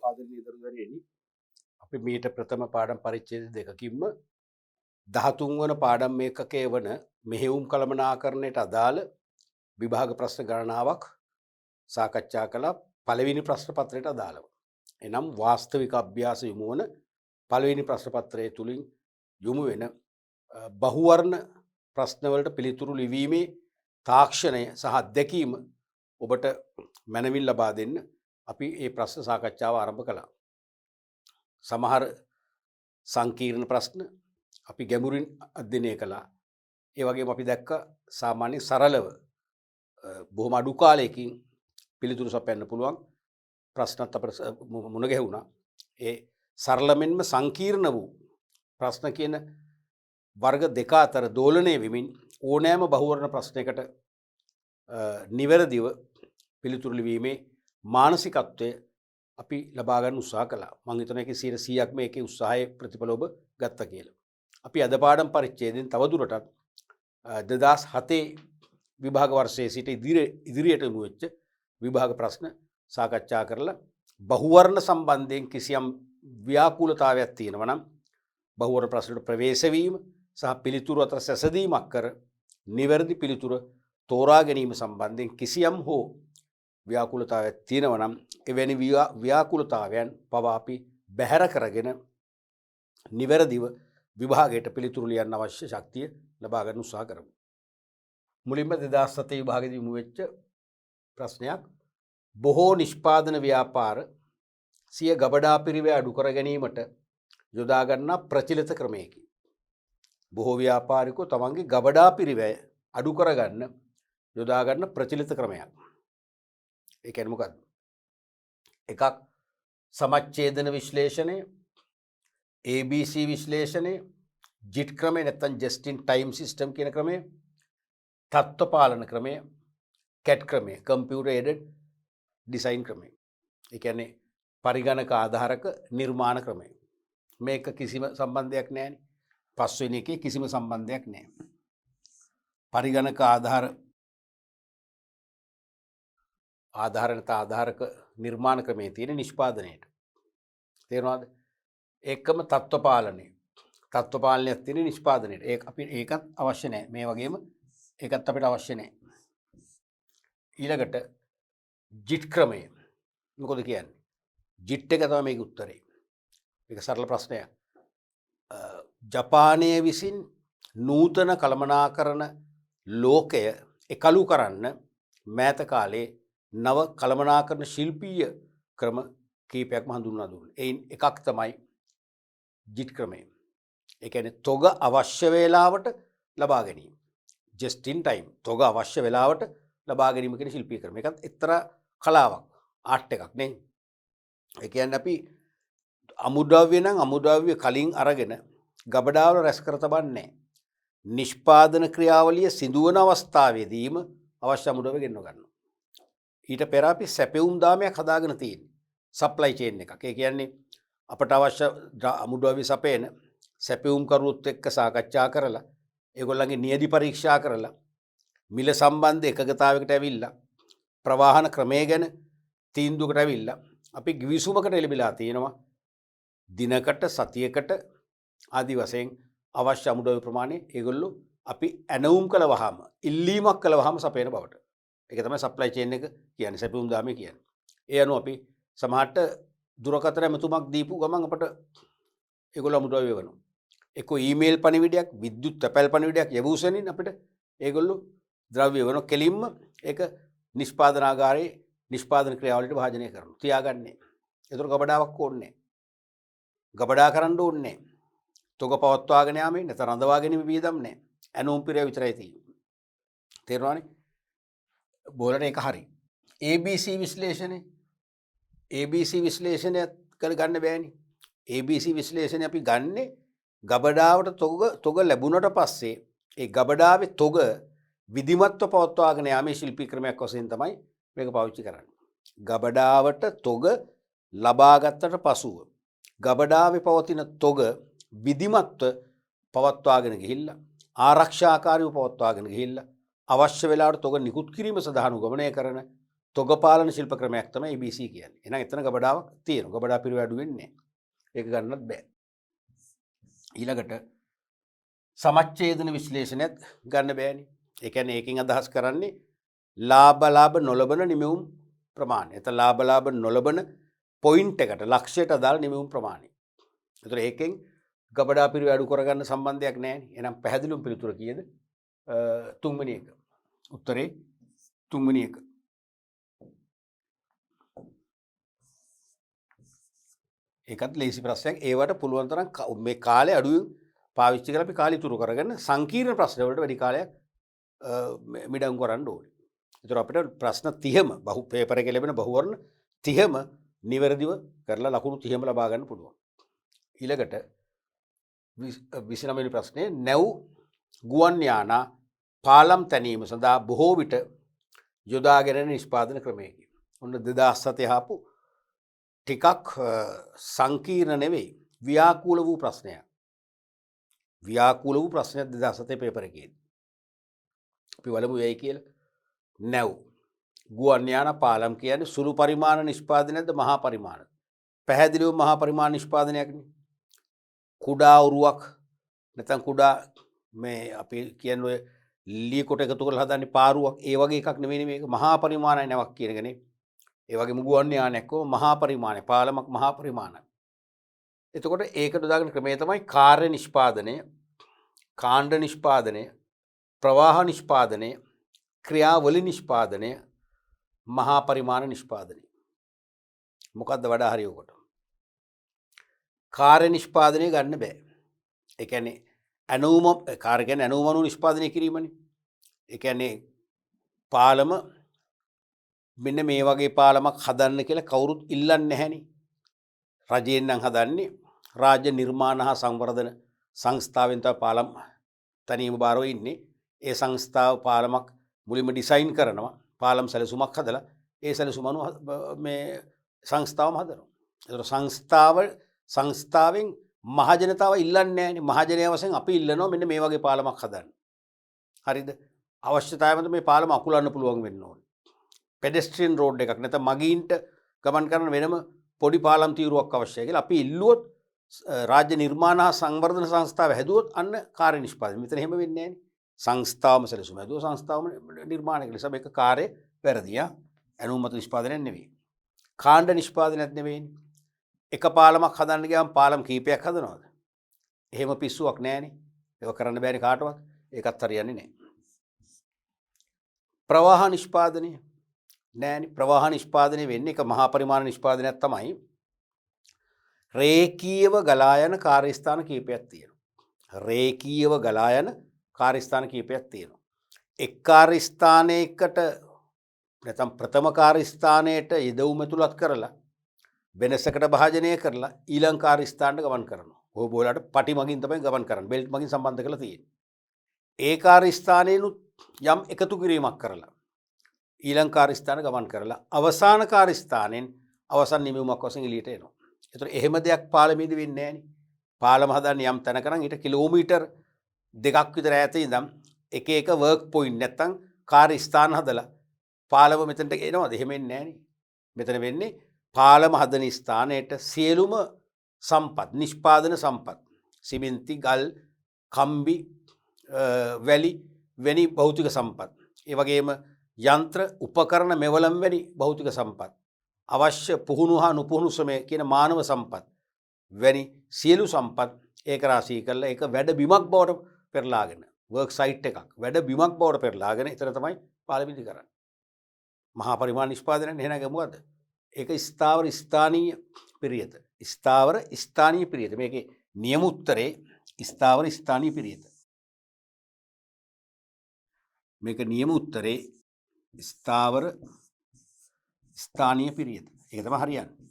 ආදරණීය දරුවනේනි අපි මීට ප්‍රථම පාඩම් පරිච්ඡේද දෙකකින්ම 13 වන පාඩම් මේකකයේ වන මෙහෙයුම් කළමනාකරණයට අදාළ විභාග ප්‍රශ්න ගණනාවක් සාකච්ඡා කළා පළවෙනි ප්‍රශ්න පත්‍රයට අදාළව. එනම් වාස්තවික අභ්‍යාස යොමු වන පළවෙනි ප්‍රශ්න පත්‍රය තුලින් යොමු වෙන බහුවර්ණ ප්‍රශ්නවලට පිළිතුරු ලිවීමේ තාක්ෂණය සහ අත්දැකීම ඔබට මැනවින් ලබා දෙන්න අපි මේ ප්‍රශ්න සාකච්ඡාව ආරම්භ කළා. සමහර සංකීර්ණ ප්‍රශ්න අපි ගැඹුරින් අධ්‍යයනය කළා. ඒ වගේම අපි දැක්ක සාමාන්‍ය සරලව බොහොම අඩු කාලයකින් පිළිතුරු සපයන්න පුළුවන් ප්‍රශ්නත් අපට මුණ ගැහුණා. ඒ සරලමෙන්ම සංකීර්ණ වූ ප්‍රශ්න කියන වර්ග දෙක අතර දෝලණය වෙමින් ඕනෑම බහුවර්ණ ප්‍රශ්නයකට නිවැරදිව පිළිතුරු ලිවීමේ මානසිකත්වය අපි ලබා ගන්න උත්සාහ කළා. මම හිතනවා ඒකේ 100%ක්ම ඒකේ උත්සාහයේ ප්‍රතිඵල ඔබ ගත්තා කියලා. අපි අද පාඩම් පරිච්ඡේදයෙන් තවදුරටත් 2007 විභාග වර්ෂයේ සිට ඉදිරියට යොමු වෙච්ච විභාග ප්‍රශ්න සාකච්ඡා කරලා බහුවර්ණ සම්බන්ධයෙන් කිසියම් ව්‍යාකූලතාවයක් තියෙනවා නම් බහුවර්ණ ප්‍රශ්නවලට ප්‍රවේශ වීම සහ පිළිතුරු අතර සැසඳීමක් කර නිවැරදි පිළිතුර තෝරා ගැනීම සම්බන්ධයෙන් කිසියම් හෝ ව්‍යාකූලතාවයක් තියෙනවා නම් එවැනි ව්‍යාකූලතාවයන් පවා අපි බැහැර කරගෙන නිවැරදිව විභාගයට පිළිතුරු ලියන්න අවශ්‍ය ශක්තිය ලබා ගන්න උත්සාහ කරමු. මුලින්ම 2007 විභාගයේදී යොමු වෙච්ච ප්‍රශ්නයක් බොහෝ නිෂ්පාදන ව්‍යාපාර සිය ගබඩා පිරිවැය අඩු කර ගැනීමට යොදා ගන්නා ප්‍රචලිත ක්‍රමයකි. බොහෝ ව්‍යාපාරිකයෝ තමන්ගේ ගබඩා පිරිවැය අඩු කරගන්න යොදා ගන්න ප්‍රචලිත ක්‍රමයක්. ඒ කියන්නේ මොකක්ද? එකක් සමච්ඡේදන විශ්ලේෂණය, ABC විශ්ලේෂණය, JIT ක්‍රමය නැත්නම් just in time system කියන ක්‍රමය, තත්ත්ව පාලන ක්‍රමය, CAD ක්‍රමය, computer aided design ක්‍රමය. ඒ කියන්නේ පරිගණක ආධාරක නිර්මාණ ක්‍රමය. මේක කිසිම සම්බන්ධයක් නැහැ නේ. පස්වෙනි එකේ කිසිම සම්බන්ධයක් නැහැ. පරිගණක ආධාරක නිර්මාණ ක්‍රමයේ තියෙන නිෂ්පාදනයේට. තේරුණාද? ඒකම තත්ත්ව පාලනය. තත්ත්ව පාලනයක් තියෙන නිෂ්පාදනයේට. ඒකත් අවශ්‍ය නැහැ. මේ වගේම ඒකත් අපිට අවශ්‍ය නැහැ. ඊළඟට JIT ක්‍රමය. මොකද කියන්නේ? JIT එක තමයි මේකේ උත්තරේ. මේක සරල ප්‍රශ්නයක්. ජපානයේ විසින් නූතන කළමනාකරණ ලෝකය එකලු කරන්න මෑත කාලේ නව කළමනාකරණ ශිල්පීය ක්‍රම කීපයක්ම හඳුන්වා දුන්නා. එයින් එකක් තමයි JIT ක්‍රමය. ඒ කියන්නේ තොග අවශ්‍ය වේලාවට ලබා ගැනීම. just in time තොග අවශ්‍ය වේලාවට ලබා ගැනීම කියන ශිල්පීය ක්‍රම. ඒකත් එක්තරා කලාවක්, ආර්ට් එකක් නේ. ඒ කියන්නේ අපි අමුද්‍රව්‍ය නම් අමුද්‍රව්‍ය කලින් අරගෙන ගබඩාවල රැස් කර තබන්නේ. නිෂ්පාදන ක්‍රියාවලිය සිදුවන අවස්ථාවේදීම අවශ්‍ය අමුද්‍රව්‍ය ගෙන්ව ගන්නවා. ඊට පෙර අපි සැපෙවුම් දාමයක් හදාගෙන තියෙන්නේ. සප්ලයි චේන් එකක්. ඒ කියන්නේ අපට අවශ්‍ය අමුද්‍රව්‍ය සපයන සැපෙවුම් කරුවොත් එක්ක සාකච්ඡා කරලා ඒගොල්ලන්ගේ නියදි පරීක්ෂා කරලා මිල සම්බන්ධ එකගතාවයකට ඇවිල්ලා ප්‍රවාහන ක්‍රමය ගැන තීන්දුවකට ඇවිල්ලා අපි ගිවිසුමකට එළඹිලා තියෙනවා. දිනකට සතියකට ආදි වශයෙන් අවශ්‍ය අමුද්‍රව්‍ය ප්‍රමාණය ඒගොල්ලෝ අපි ඇනවුම් කළ වහම ඉල්ලීමක් කළ වහම සපයන බවට. ඒක තමයි සප්ලයි චේන් එක කියන්නේ, සැපෙවුම් දාමේ කියන්නේ. ඒ අනුව අපි සමහරට දුරකථන ඇමතුමක් දීපු ගමන් අපට ඒගොල්ලෝ අමුද්‍රව්‍ය වෙනවා. එක්ක ඊමේල් පණිවිඩයක්, විද්‍යුත් තැපැල් පණිවිඩයක් යවුසෙනින් අපිට ඒගොල්ලෝ ද්‍රව්‍ය වෙනවා. කෙලින්ම ඒක නිෂ්පාදනාගාරයේ නිෂ්පාදන ක්‍රියාවලියට භාජනය කරනවා. තියාගන්නේ. ඒතර ගබඩාවක් ඕනේ නැහැ. ගබඩා කරන්න ඕනේ නැහැ. තොග පවත්වාගෙන යාමේ නැත්නම් රඳවා ගැනීම වියදම් නැහැ. ඇනෝම් පිරය විතරයි තියෙන්නේ. තේරුණානේ? බෝලට ඒක හරි. ABC විශ්ලේෂණය. ABC විශ්ලේෂණය කරගන්න බෑනේ. ABC විශ්ලේෂණය අපි ගන්නේ ගබඩාවට තොග ලැබුණට පස්සේ ඒ ගබඩාවේ තොග විධිමත්ව පවත්වාගෙන යාමේ ශිල්පී ක්‍රමයක් වශයෙන් තමයි මේක පාවිච්චි කරන්නේ. ගබඩාවට තොග ලබා ගත්තට පසුව ගබඩාවේ පවතින තොග විධිමත්ව පවත්වාගෙන ගිහිල්ලා ආරක්ෂාකාරීව පවත්වාගෙන ගිහිල්ලා අවශ්‍ය වෙලාවට තොග නිකුත් කිරීම සඳහා අනුගමනය කරන තොග පාලන ශිල්ප ක්‍රමයක් තමයි ABC කියන්නේ. එහෙනම් එතන ගබඩාවක් තියෙනවා. ගබඩා පිරුව අඩු වෙන්නේ නැහැ. ඒක ගන්නත් බෑ. ඊළඟට සමච්ඡේදන විශ්ලේෂණයත් ගන්න බෑනේ. ඒ කියන්නේ ඒකෙන් අදහස් කරන්නේ ලාභ නොලබන නිමවුම් ප්‍රමාණය. එතන ලාභ නොලබන පොයින්ට් එකට ලක්ෂයට අදාළ නිමවුම් ප්‍රමාණය. ඒතර ඒකෙන් ගබඩා පිරුව අඩු කරගන්න සම්බන්ධයක් නැහැ. එහෙනම් පැහැදිලිවම පිළිතුර කීයද? තුන්වෙනි එක. උත්තරේ තුන්වෙනි එක. ඒකත් ලේසි ප්‍රශ්නයක්. ඒවට පුළුවන් තරම් මේ කාලේ අඩුවෙන් පාවිච්චි කරලා අපි කාලය ඉතුරු කරගෙන සංකීර්ණ ප්‍රශ්න වලට වැඩි කාලයක් මිඩංගු කරන්න ඕනේ. ඒතර අපිට ප්‍රශ්න 30ම පේපර් එකේ ලැබෙන බහුවර්ණ 30ම නිවැරදිව කරලා ලකුණු 30ම ලබා ගන්න පුළුවන්. ඊළඟට 29 වෙනි ප්‍රශ්නේ නැව් ගුවන් යානා පාලම් තැනීම සඳහා බොහෝ විට යොදාගෙන නිෂ්පාදන ක්‍රමයකින්. ඔන්න 2007 ආපු ටිකක් සංකීර්ණ නෙවෙයි ව්‍යාකූල වූ ප්‍රශ්නයක්. ව්‍යාකූල වූ ප්‍රශ්නයක් 2007 පේපර් එකේදී. අපි බලමු වෙයි කියලා. නැව් ගුවන් යාන පාලම් කියන්නේ සුළු පරිමාණ නිෂ්පාදනයක්ද මහා පරිමාණද? පැහැදිලිව මහා පරිමාණ නිෂ්පාදනයක්නේ. කුඩා උරුවක් නැත්නම් කුඩා මේ අපි කියන්නේ ඔය ලී කොට එකතු කරලා හදන්නේ පාරුවක් ඒ වගේ එකක් නෙවෙයි මේක මහා පරිමාණයි නැවක් කියන එකනේ. ඒ වගේම ගුවන් යානයක් කො මහා පරිමාණය පාලමක් මහා පරිමාණයි. එතකොට ඒකට දාගෙන ක්‍රමය තමයි කාර්ය නිෂ්පාදනය, කාණ්ඩ නිෂ්පාදනය, ප්‍රවාහ නිෂ්පාදනය, ක්‍රියාවලි නිෂ්පාදනය, මහා පරිමාණ නිෂ්පාදනය. මොකක්ද වඩා හරි උකට? කාර්ය නිෂ්පාදනය ගන්න බෑ. ඒ කියන්නේ ඇනෝම කාර්ය කියන්නේ ඇනෝමනු නිෂ්පාදනය කිරීමනේ. ඒ කියන්නේ පාලම මෙන්න මේ වගේ පාලමක් හදන්න කියලා කවුරුත් ඉල්ලන්නේ නැහැනේ. රජයෙන් නම් හදන්නේ රාජ්‍ය නිර්මාණ හා සංවර්ධන සංස්ථාවෙන් තමයි පාලම් තනියම බාරව ඉන්නේ. ඒ සංස්ථාව පාලමක් මුලින්ම ඩිසයින් කරනවා. පාලම් සැලසුමක් හදලා ඒ සැලසුම අනුව මේ සංස්ථාවම හදනවා. ඒතර සංස්ථාවෙන් මහජනතාව ඉල්ලන්නේ නැහැනේ. මහජනයා වශයෙන් අපි ඉල්ලනවා මෙන්න මේ වගේ පාලමක් හදන්න. හරිද? අවශ්‍යතාවයමද මේ පාලම අකුලන්න පුළුවන් වෙන්න ඕනේ. පෙඩෙස්ට්‍රියන් රෝඩ් එකක් නැත්නම් මගීන්ට ගමන් කරන වෙනම පොඩි පාලම් තීරුවක් අවශ්‍යයි කියලා අපි ඉල්ලුවොත් රාජ්‍ය නිර්මාණ හා සංවර්ධන සංස්ථාව හැදුවොත් අන්න කාර්ය නිෂ්පාදනය. මෙතන එහෙම වෙන්නේ නැහැනේ. සංස්ථාවම සැලසුම හැදුවා සංස්ථාවම නිර්මාණය කළා. මේක කාර්ය වැරදි. ඇනුමත නිෂ්පාදනයක් නෙවෙයි. කාණ්ඩ නිෂ්පාදනයක් නෙවෙයිනේ. එක පාලමක් හදන්න ගියාම පාලම් කීපයක් හදනවද? එහෙම පිස්සුවක් නැහැනේ. ඒක කරන්න බෑනේ කාටවත්. ඒකත් හරියන්නේ නැහැ. ප්‍රවාහ නිෂ්පාදනය නෑනේ. ප්‍රවාහ නිෂ්පාදනය වෙන්නේ එක මහා පරිමාණ නිෂ්පාදනයක් තමයි. රේඛීයව ගලා යන කාර්යස්ථාන කීපයක් තියෙනවා. රේඛීයව ගලා යන කාර්යස්ථාන කීපයක් තියෙනවා. එක් කාර්යස්ථානයකට නැත්නම් ප්‍රථම කාර්යස්ථානයට යෙදවුම ඇතුළත් කරලා වෙනසකට භාජනය කරලා ඊළඟ කාර්යස්ථානට ගමන් කරනවා. ඔය බෝලට පටි මගින් තමයි ගමන් කරන්නේ. බෙල්ට් මගින් සම්බන්ධ කරලා තියෙන්නේ. ඒ කාර්යස්ථානයේනුත් යම් එකතු කිරීමක් කරලා ඊළඟ කාර්යස්ථාන ගමන් කරලා අවසාන කාර්යස්ථානෙන් අවසන් නිමවුමක් වශයෙන් එළියට එනවා. ඒතර එහෙම දෙයක් පාලමේදී වෙන්නේ නැහනේ. පාලම හදන්නේ යම් තැනක නම් ඊට කිලෝමීටර් දෙකක් විතර ඈත ඉඳන් එක එක වර්ක් පොයින්ට් නැත්තම් කාර්යස්ථාන හදලා පාලම මෙතනට එනවද? එහෙම වෙන්නේ නැහනේ. මෙතන වෙන්නේ පාලම හදන ස්ථානයට සියලුම සම්පත් නිෂ්පාදන සම්පත් සිමෙන්ති ගල් කම්බි වැලි වැනි භෞතික සම්පත් ඒ වගේම යන්ත්‍ර උපකරණ මෙවලම් වැනි භෞතික සම්පත් අවශ්‍ය පුහුණු හා නුපුහුණු ශ්‍රමය කියන මානව සම්පත් වැනි සියලු සම්පත් ඒක රාශී කරලා ඒක වැඩ බිමක් බවට පෙරලාගෙන වර්ක් සයිට් එකක් වැඩ බිමක් බවට පෙරලාගෙන එතන තමයි පාලමිති කරන්නේ. මහා පරිමාණ නිෂ්පාදනය එහෙනම් මොකද්ද? ඒක ස්ථාවර ස්ථානීය පිරියත. ස්ථාවර ස්ථානීය පිරියත. මේකේ නියම උත්තරේ ස්ථාවර ස්ථානීය පිරියත. මේක නියම උත්තරේ ස්ථාවර ස්ථානීය පිරියත. ඒක තමයි හරියන්නේ.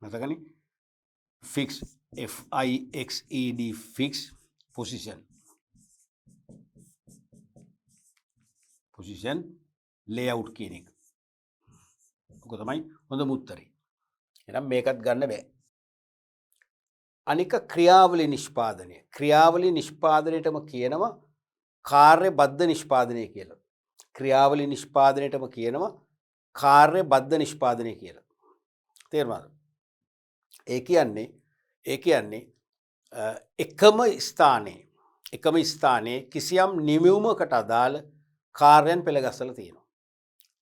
මතකනේ fix FIXED fix position layout කියන එක. ඔක තමයි හොඳම උත්තරේ. එහෙනම් මේකත් ගන්න බෑ. අනික ක්‍රියාවලි නිෂ්පාදනය. ක්‍රියාවලි නිෂ්පාදනයටම කියනවා කාර්ය බද්ධ නිෂ්පාදනය කියලා. ක්‍රියාවලි නිෂ්පාදනයටම කියනවා කාර්ය බද්ධ නිෂ්පාදනය කියලා. තේරුණාද? ඒ කියන්නේ එකම ස්ථානයේ කිසියම් නිමවුමකට අදාළ කාර්යයන් පෙළගස්සලා තියෙනවා.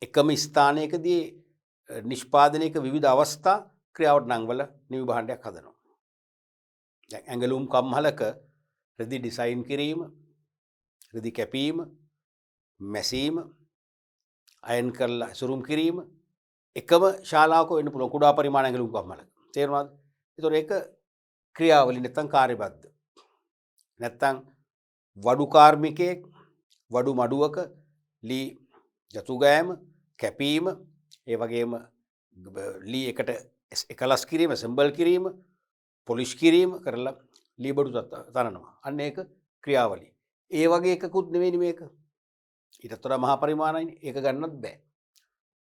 එකම ස්ථානයකදී නිෂ්පාදනයක විවිධ අවස්ථා ක්‍රියාවට නංවල නිවි භාණ්ඩයක් හදනවා. දැන් ඇඟලුම් කම්හලක රෙදි ඩිසයින් කිරීම, රෙදි කැපීම, මැසීම, අයන් කරලා සුරුම් කිරීම එකම ශාලාවක වෙන්න පුළුවන් කුඩා පරිමාණ ඇඟලුම් කම්හලක. තේරුණාද? ඒතකොට ඒක ක්‍රියාවලිය නැත්තම් කාර්යබද්ධ. නැත්තම් වඩු කාර්මිකයෙක් වඩු මඩුවක ලී යතු ගෑම, කැපීම, ඒ වගේම ලී එකට එකලස් කිරීම, සෙම්බල් කිරීම, පොලිෂ් කිරීම කරලා ලී බඩු තනනවා. අන්න ඒක ක්‍රියාවලිය. ඒ වගේ එකකුත් නෙවෙයි මේක. ඊටත් වඩා මහා පරිමාණයි. ඒක ගන්නත් බෑ.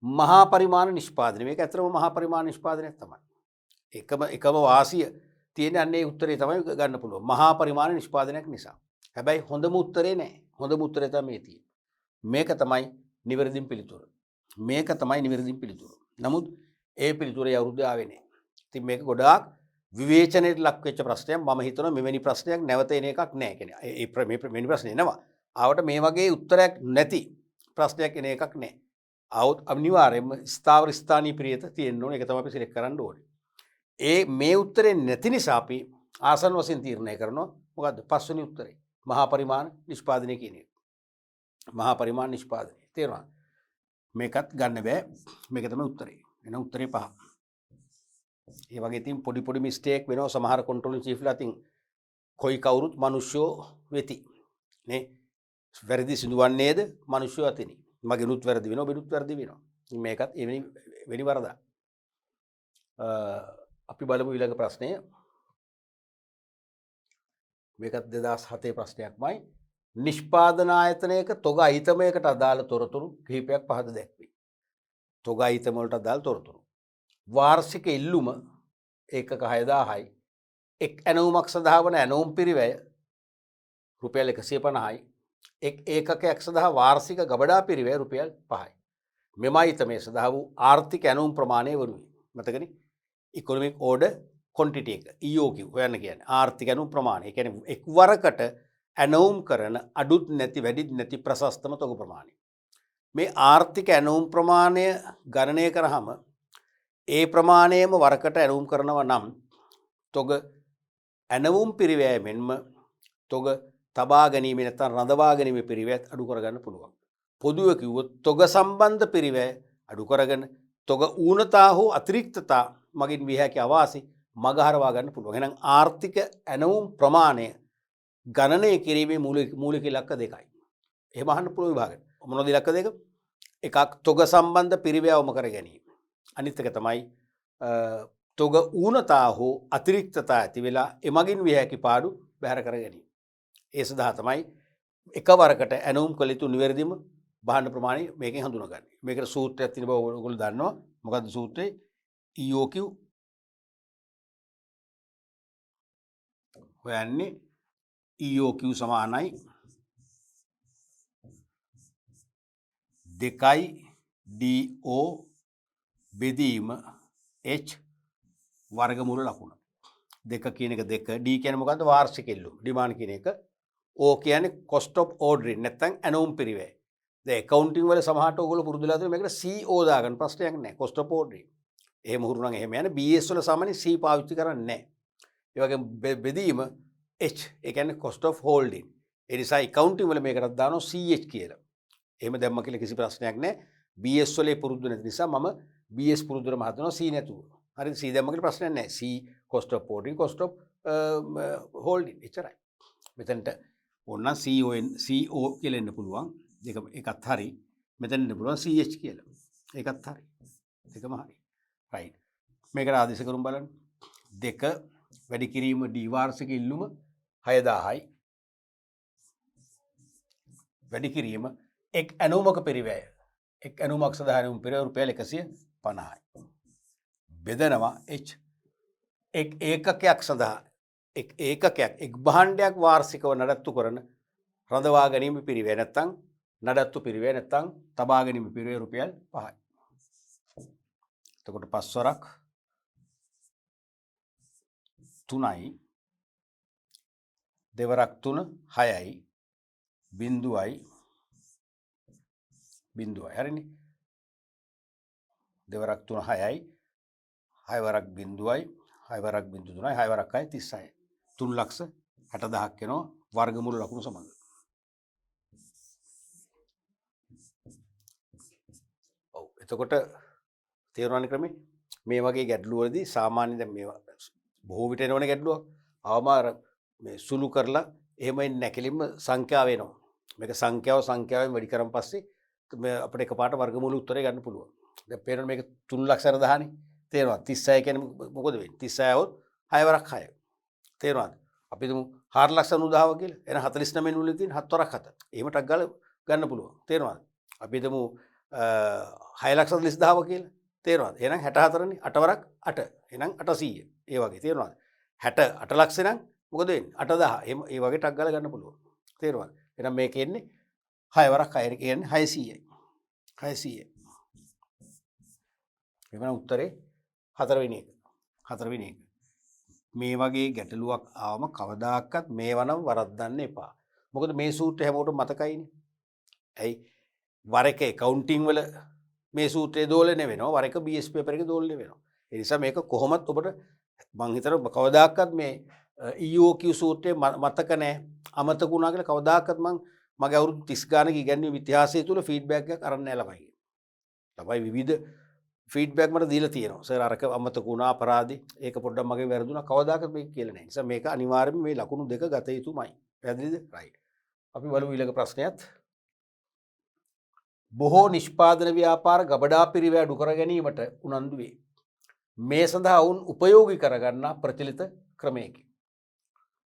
මහා පරිමාණ නිෂ්පාදනය. මේක ඇත්තටම මහා පරිමාණ නිෂ්පාදනයක් තමයි. එකම වාසිය තියෙන අන්නේ උත්තරේ තමයි ගන්න පුළුවන්. මහා පරිමාණ නිෂ්පාදනයක් නිසා. හැබැයි හොඳම උත්තරේ නෑ. හොඳම උත්තරේ තමයි මේ තියෙන්නේ. මේක තමයි නිවැරදිම පිළිතුර. මේක තමයි නිවැරදිම පිළිතුර. නමුත් ඒ පිළිතුරේ අවුරුද්ද ආවේ නෑ. ඉතින් මේක ගොඩාක් විවේචනයට ලක් වෙච්ච ප්‍රශ්නයක්. මම හිතනවා මෙවැනි ප්‍රශ්නයක් නැවත එන එකක් නෑ කියන්නේ. මෙවැනි ප්‍රශ්න එනවා. ආවට මේ වගේ උත්තරයක් නැති ප්‍රශ්නයක් එන එකක් නෑ. આવොත් අනිවාර්යයෙන්ම ස්ථාවර ස්ථානීය ප්‍රියත තියෙන්න ඕනේ. ඒක තමයි අපි සිලෙක්ට් කරන්න ඕනේ. මේ උත්තරේ නැති නිසා අපි ආසන්න වශයෙන් තීරණය කරනවා මොකද්ද? පස්වෙනි උත්තරේ. මහා පරිමාණ නිෂ්පාදනය කියන එක. මහා පරිමාණ නිෂ්පාදනය. තේරුණා? මේකත් ගන්න බෑ. මේක තමයි උත්තරේ. එන උත්තරේ 5. ඒ වගේ තින් පොඩි මිස්ටේක් වෙනවා සමහර කන්ට්‍රෝලින් චීෆ්ලා තින් කොයි කවුරුත් මිනිස්සුෝ වෙති. නේ? වැරදි සිදුවන්නේද මිනිස්සු අතිනි. මගෙනුත් වැරදි වෙනවා, බෙනුත් වැරදි වෙනවා. මේකත් එවැනි වරදක්. අපි බලමු ඊළඟ ප්‍රශ්නය. මේකත් 2007 ප්‍රශ්නයක්මයි. නිෂ්පාදන ආයතනයක තොග අයිතමයකට අදාළ තොරතුරු කිහිපයක් පහද දැක්වේ. තොග අයිතම වලට අදාළ තොරතුරු. වාර්ෂික ඉල්ලුම ඒකක 6000යි. එක් ඇනවුමක් සඳහා වන ඇනවුම් පිරිවැය රුපියල් 150යි. එක් ඒකකයක් සඳහා වාර්ෂික ගබඩා පිරිවැය රුපියල් 5යි. මෙම අයිතමේ සඳහා වූ ආර්ථික ඇනවුම් ප්‍රමාණය වනුයි. මතකනේ? ඉකොනොමික් ඕඩර් ක්වොන්ටිටි එක EOQ හොයන්න කියන්නේ ආර්ථික ඇනවුම් ප්‍රමාණය. ඒ කියන්නේ එක්වරකට ඇනවුම් කරන අඩුත් නැති වැඩිත් නැති ප්‍රශස්තම තොග ප්‍රමාණය. මේ ආර්ථික ඇනවුම් ප්‍රමාණය ගණනය කරාම ඒ ප්‍රමාණයම වරකට ඇනවුම් කරනවා නම් තොග ඇනවුම් පිරිවැය මෙන්ම තොග තබා ගැනීම නැත්නම් රඳවා ගැනීම පිරිවැයත් අඩු කරගන්න පුළුවන්. පොදුව කිව්වොත් තොග සම්බන්ධ පිරිවැය අඩු කරගෙන තොග ඌනතා හෝ අතිරික්තතා මගින් විය හැකි අවාසි මගහරවා ගන්න පුළුවන්. එහෙනම් ආර්ථික ඇනවුම් ප්‍රමාණය ගණනය කිරීමේ මූලික ඉලක්ක දෙකයි. එහෙම අහන්න පුළුවන් විභාගෙට. මොනවද ඉලක්ක දෙක? එකක් තොග සම්බන්ධ පිරිවැය අවම කර ගැනීම. අනිත් එක තමයි තොග ඌනතා හෝ අතිරික්තතා ඇති වෙලා එමගින් විය හැකි පාඩු බැහැර කර ගැනීම. ඒ සඳහා තමයි එකවරකට ඇනවුම් කළ යුතු නිවැරදිම භාණ්ඩ ප්‍රමාණය මේකෙන් හඳුනගන්නේ. මේකට සූත්‍රයක් තියෙන බව ඔයගොල්ලෝ දන්නවා. මොකද්ද සූත්‍රය? EOQ හොයන්නේ EOQ සමානයි 2යි DO බෙදීම H වර්ගමූල ලකුණ. 2 කියන එක 2. D කියන්නේ මොකද්ද? වාර්ෂික ඉල්ලුම. ඩිමාන්ඩ් කියන එක. O කියන්නේ cost of ordering නැත්නම් ඇනවුම් පිරිවැය. දැන් accounting වල සමහරට ඔයගොල්ලෝ පුරුදුලා තියෙන මේකට CO දාගන්න ප්‍රශ්නයක් නැහැ. cost of ordering. එහෙම හුරු නම් එහෙම යන්නේ. BS වල සාමාන්‍යයෙන් C පාවිච්චි කරන්නේ නැහැ. ඒ වගේම බෙදීම H. ඒ කියන්නේ cost of holding. ඒ නිසා accounting වල මේකටත් දානවා CH කියලා. එහෙම දැම්ම කියලා කිසි ප්‍රශ්නයක් නැහැ. BS වල පුරුදු නැති නිසා මම BS පුරුදුරම හදනවා C නැතුව. හරිද? C දැම්ම කියලා ප්‍රශ්නයක් නැහැ. C cost of ordering, cost of holding. එච්චරයි. මෙතනට ඕන CO කියලා එන්න පුළුවන්. ඒකත් හරි. මෙතන එන්න පුළුවන් CH කියලා. ඒකත් හරි. දෙකම හරි. right. මේකට ආදේශ කරුම් බලන්න. 2 වැඩි කිරීම D වාර්ෂික ඉල්ලුම 6000යි. වැඩි කිරීම එක් ඇනවුමක පිරිවැය. එක් ඇනවුමක් සඳහා ඇනවුම් පිරිවැය රුපියල් 150යි. බෙදනවා H එක් ඒකකයක් සඳහා එක් ඒකකයක් එක් භාණ්ඩයක් වාර්ෂිකව නඩත්තු කරන රඳවා ගැනීම පිරිවේ නැත්තම් නඩත්තු පිරිවේ නැත්තම් තබා ගැනීම පිරිවේ රුපියල් 5යි. එතකොට පස්වරක් 3යි දෙවරක් 3 6යි බිඳුවයි හරිනේ. දෙවරක් 3 6යි 6 වරක් බිඳුවයි 6 වරක් බිඳු 3යි 6 වරක් 6යි 36යි 3,60,000ක් වෙනවා වර්ගමූල ලකුණු සමග. ඔව් එතකොට තේරුණානේ ක්‍රමේ මේ වගේ ගැටලු වලදී සාමාන්‍ය දැන් මේවා බොහෝ විට එනවනේ ගැටලුවක්. අවමාර මේ සුළු කරලා එහෙම එන්නේ නැකලින්ම සංඛ්‍යාව එනවා. මේක සංඛ්‍යාවෙන් වැඩි කරන් පස්සේ අපිට එකපාරට වර්ගමූල උත්තරේ ගන්න පුළුවන්. දැන් පේනවනේ මේක 3,60,000 නේ. තේරෙනවද? 36 කියන්නේ මොකද වෙන්නේ? 36 આવොත් 6 වරක් 6. තේරෙනවද? අපි දුමු 4,90,000 කියලා. එහෙනම් 49 නුලේ තියෙන 7 වරක් 7. එහෙම ටක් ගාලා ගන්න පුළුවන්. තේරෙනවද? අපි දුමු 6,40,000 කියලා. තේරෙනවද? එහෙනම් 64නේ 8 වරක් 8. එහෙනම් 800. ඒ වගේ තේරෙනවද? 68 ලක්ෂ නම් මොකද වෙන්නේ? 8000. එහෙම ඒ වගේ ටක් ගාලා ගන්න පුළුවන්. තේරෙනවද? එහෙනම් මේක එන්නේ 6 වරක් 6 කියන්නේ 600යි. 600යි. එවන උත්තරේ 4 වෙනි එක. 4 වෙනි එක. මේ වගේ ගැටලුවක් ආවම කවදාකවත් මේවනම් වරද්දන්න එපා. මොකද මේ සූත්‍රය හැමෝටම මතකයිනේ. ඇයි? වර එක accounting වල මේ සූත්‍රයේ දෝලණය වෙනවා. වර එක BS paper එකේ දෝලණය වෙනවා. ඒ නිසා මේක කොහොමත් ඔබට මං හිතනවා කවදාකවත් මේ EOQ සූත්‍රයේ මතක නැහැ. අමතක වුණා කියලා කවදාකවත් මගේ අවුරුදු 30 ගානක ඉගෙනීම් ඉතිහාසය තුල ෆීඩ්බැක් එකක් අරන් නැහැ ළමයි. ළමයි විවිධ ෆීඩ්බැක් මට දීලා තියෙනවා. සර් අරක අමතක වුණා අපරාධි. ඒක පොඩ්ඩක් මගේ වැරදුනා. කවදාකවත් මේක කියලා නැහැ. නිසා මේක අනිවාර්යයෙන්ම මේ ලකුණු දෙක ගත යුතුමයි. පැහැදිලිද? රයිට්. අපි බලමු ඊළඟ ප්‍රශ්නයත්. බොහෝ නිෂ්පාදන ව්‍යාපාර ගබඩා පිරිවැය අඩු කර ගැනීමට උනන්දු වේ. මේ සඳහා වුන් උපයෝගී කරගන්නා ප්‍රචලිත ක්‍රමයකි.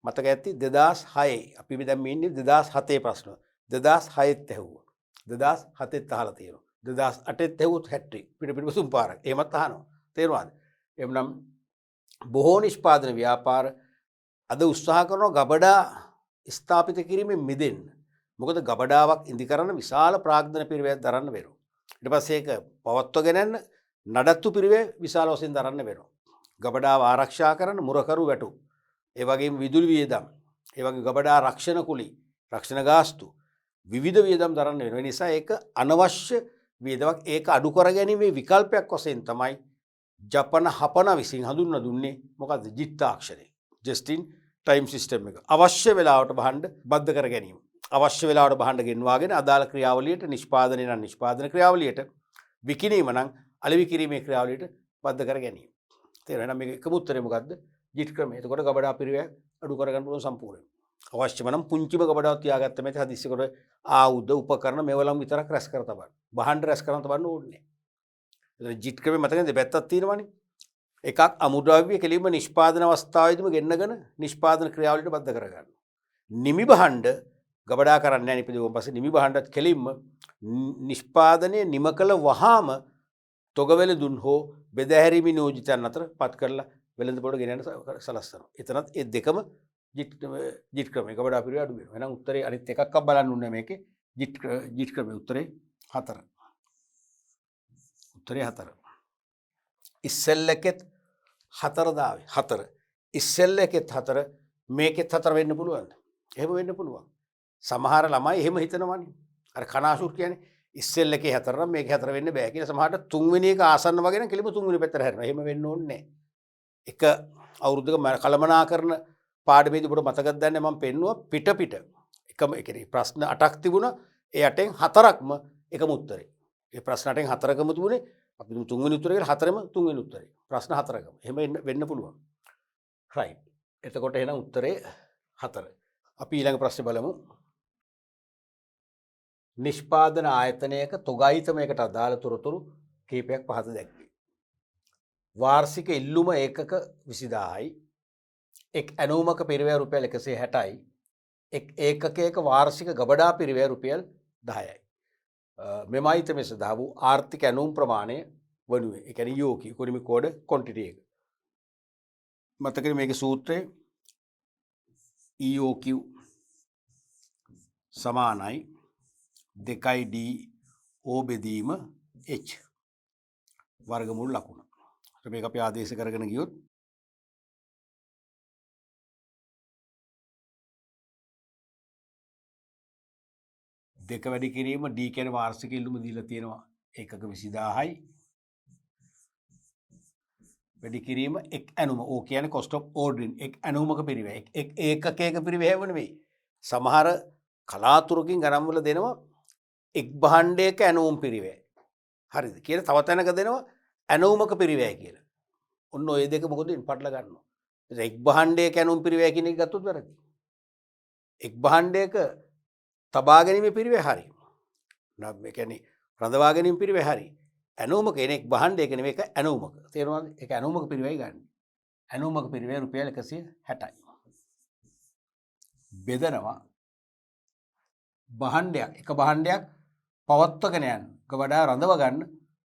මතක ඇති 2006 අපි දැන් මේ ඉන්නේ 2007 ප්‍රශ්න. 2006ත් ඇහුවා. 2007ත් අහලා තියෙනවා. 2008ත් ඇහුවොත් හැට්‍රික් පිටපිටපසුම් පාරක්. එහෙමත් අහනවා. තේරුණාද? එම්නම් බොහෝ නිෂ්පාදන ව්‍යාපාර අද උත්සාහ කරනවා ගබඩා ස්ථාපිත කිරීමෙන් මිදෙන්න. මොකද ගබඩාවක් ඉදි කරන විශාල ප්‍රාග්ධන පිරිවැයක් දරන්න වෙනවා. ඊට පස්සේ ඒක පවත්වගෙන යන්න නඩත්තු පිරිවැය විශාල වශයෙන් දරන්න වෙනවා. ගබඩාව ආරක්ෂා කරන මුරකරු වැටු. ඒ වගේම විදුලි වියදම්, ඒ වගේ ගබඩා රක්ෂණ කුලී, රක්ෂණ ගාස්තු විවිධ වියදම් දරන්න වෙනවා. ඒ නිසා ඒක අනවශ්‍ය වියදමක්. ඒක අඩු කර ගැනීමේ විකල්පයක් වශයෙන් තමයි ජපන හපන විසින් හඳුන්වා දුන්නේ මොකද්ද? JIT තාක්ෂණය. just in time system එක. අවශ්‍ය වෙලාවට භාණ්ඩ බද්ධ කර ගැනීම. අවශ්‍ය වෙලාවට භාණ්ඩ ගෙන්වාගෙන අදාළ ක්‍රියාවලියට නිෂ්පාදනය නම් නිෂ්පාදන ක්‍රියාවලියට විකිණීම නම් අලෙවි කිරීමේ ක්‍රියාවලියට බද්ධ කර ගැනීම. තේරෙනවද? මේක එකම උත්තරේ මොකද්ද? JIT ක්‍රමය. එතකොට ගබඩා පිරිවැය අඩු කරගන්න පුළුවන් සම්පූර්ණයෙන්. අවශ්‍යම නම් පුංචිම ගබඩාවක් තියාගත්ත මේක හදිස්සියකට ආයුධ උපකරණ මේවලම් විතරක් රැස් කර තබන්න. භාණ්ඩ රැස් කරන් තබන්න ඕනේ නැහැ. JIT ක්‍රමය මතකද දෙපැත්තක් තියෙනවනේ. එකක් අමුද්‍රව්‍ය කෙලින්ම නිෂ්පාදන අවස්ථාවේදීම ගෙන්නගෙන නිෂ්පාදන ක්‍රියාවලියට බද්ධ කරගන්න. නිමි භාණ්ඩ ගබඩා කරන්නේ නැහැ නිපදවුවන් පස්සේ නිමි භාණ්ඩත් කෙලින්ම නිෂ්පාදනයේ නිම කළ වහාම තොගවැල දුන් හෝ බෙදාහැරීමේ නියෝජිතයන් අතර පත් කරලා වෙළඳ පොළ ගෙන යන සලස්වනවා. එතනත් ඒ දෙකම JIT ක්‍රමය ගබඩා පිරිවැය අඩු වෙනවා. එහෙනම් උත්තරේ අනිත් එකක්වත් බලන්න ඕනේ මේකේ JIT ක්‍රමය උත්තරේ 4. උත්තරේ 4. ඉස්සෙල් එකෙත් 4 දාවේ 4. ඉස්සෙල් එකෙත් 4 මේකෙත් 4 වෙන්න පුළුවන්ද? එහෙම වෙන්න පුළුවන්. සමහර ළමයි එහෙම හිතනවනේ. අර කනාසුර් කියන්නේ ඉස්සෙල් එකේ 4 නම් මේකේ 4 වෙන්න බෑ කියලා. සමහරට 3 වෙනි එක ආසන්න වගේ නම් කෙලිම 3 වෙනි පැත්තට හැරෙනවා. එහෙම වෙන්න ඕනේ නැහැ. එක අවුරුද්දක කළමනාකරන පාඩමේදී ඔබට මතකද දන්නේ මම පෙන්නුවා පිට එකම ඒ කියන්නේ ප්‍රශ්න 8ක් තිබුණා. ඒ 8න් 4ක්ම එකම උත්තරේ. ඒ ප්‍රශ්න 8න් 4කම තිබුණේ අපි 3 වෙනි උත්තරේ කියලා 4ම 3 වෙනි උත්තරේ. ප්‍රශ්න 4කම. එහෙම වෙන්න පුළුවන්. right. එතකොට එහෙනම් උත්තරේ 4. අපි ඊළඟ ප්‍රශ්නේ බලමු. නිෂ්පාදන ආයතනයක තොගයිතමයකට අදාළ තොරතුරු කීපයක් පහත දැක්වේ. වාර්ෂික ඉල්ලුම ඒකක 20000යි. එක් ඇනෝමක පිරිවැය රුපියල් 160යි. එක් ඒකකයක වාර්ෂික ගබඩා පිරිවැය රුපියල් 10යි. මෙම අයිතමේ සඳහා වූ ආර්ථික ඇනෝම් ප්‍රමාණය වනුයේ. ඒ කියන්නේ EOQ ඉකොනොමික් කෝඩ් ක්වොන්ටිටි එක. මතකනේ මේකේ සූත්‍රය EOQ සමානයි 2D O බෙදීම H වර්ගමූල ලකුණ. මේක අපි ආදේශ කරගෙන ගියොත් දෙක වැඩි කිරීම D කියන වාර්ෂික ඉල්ලුම දීලා තියෙනවා ඒකක 20000යි. වැඩි කිරීම එක් ඇනුම O කියන්නේ cost of ordering එක් ඇනුමක පිරිවැය. එක් ඒකකයක පිරිවැයව නෙවෙයි. සමහර කලාතුරකින් ගණන් වල දෙනවා එක් භාණ්ඩයක ඇනුම් පිරිවැය. හරිද? කියලා තව තැනක දෙනවා ඇනුමක පිරිවැය කියලා. ඔන්න ඔය දෙක මොකද පටල ගන්නවා. එක් භාණ්ඩයක ඇනුම් පිරිවැය කියන එක ගත්තොත් වැරදි. එක් භාණ්ඩයක තබා ගැනීම පිරිවැය හරි. නම් ඒ කියන්නේ රඳවා ගැනීම පිරිවැය හරි. ඇනුමක එනෙක් භාණ්ඩයක නෙවෙයි ඒක ඇනුමක. තේරුණාද? ඒක ඇනුමක පිරිවැය ගන්න. ඇනුමක පිරිවැය රුපියල් 160යි. බෙදනවා භාණ්ඩයක් එක භාණ්ඩයක් පවත්වගෙන යන ගබඩා රඳව ගන්න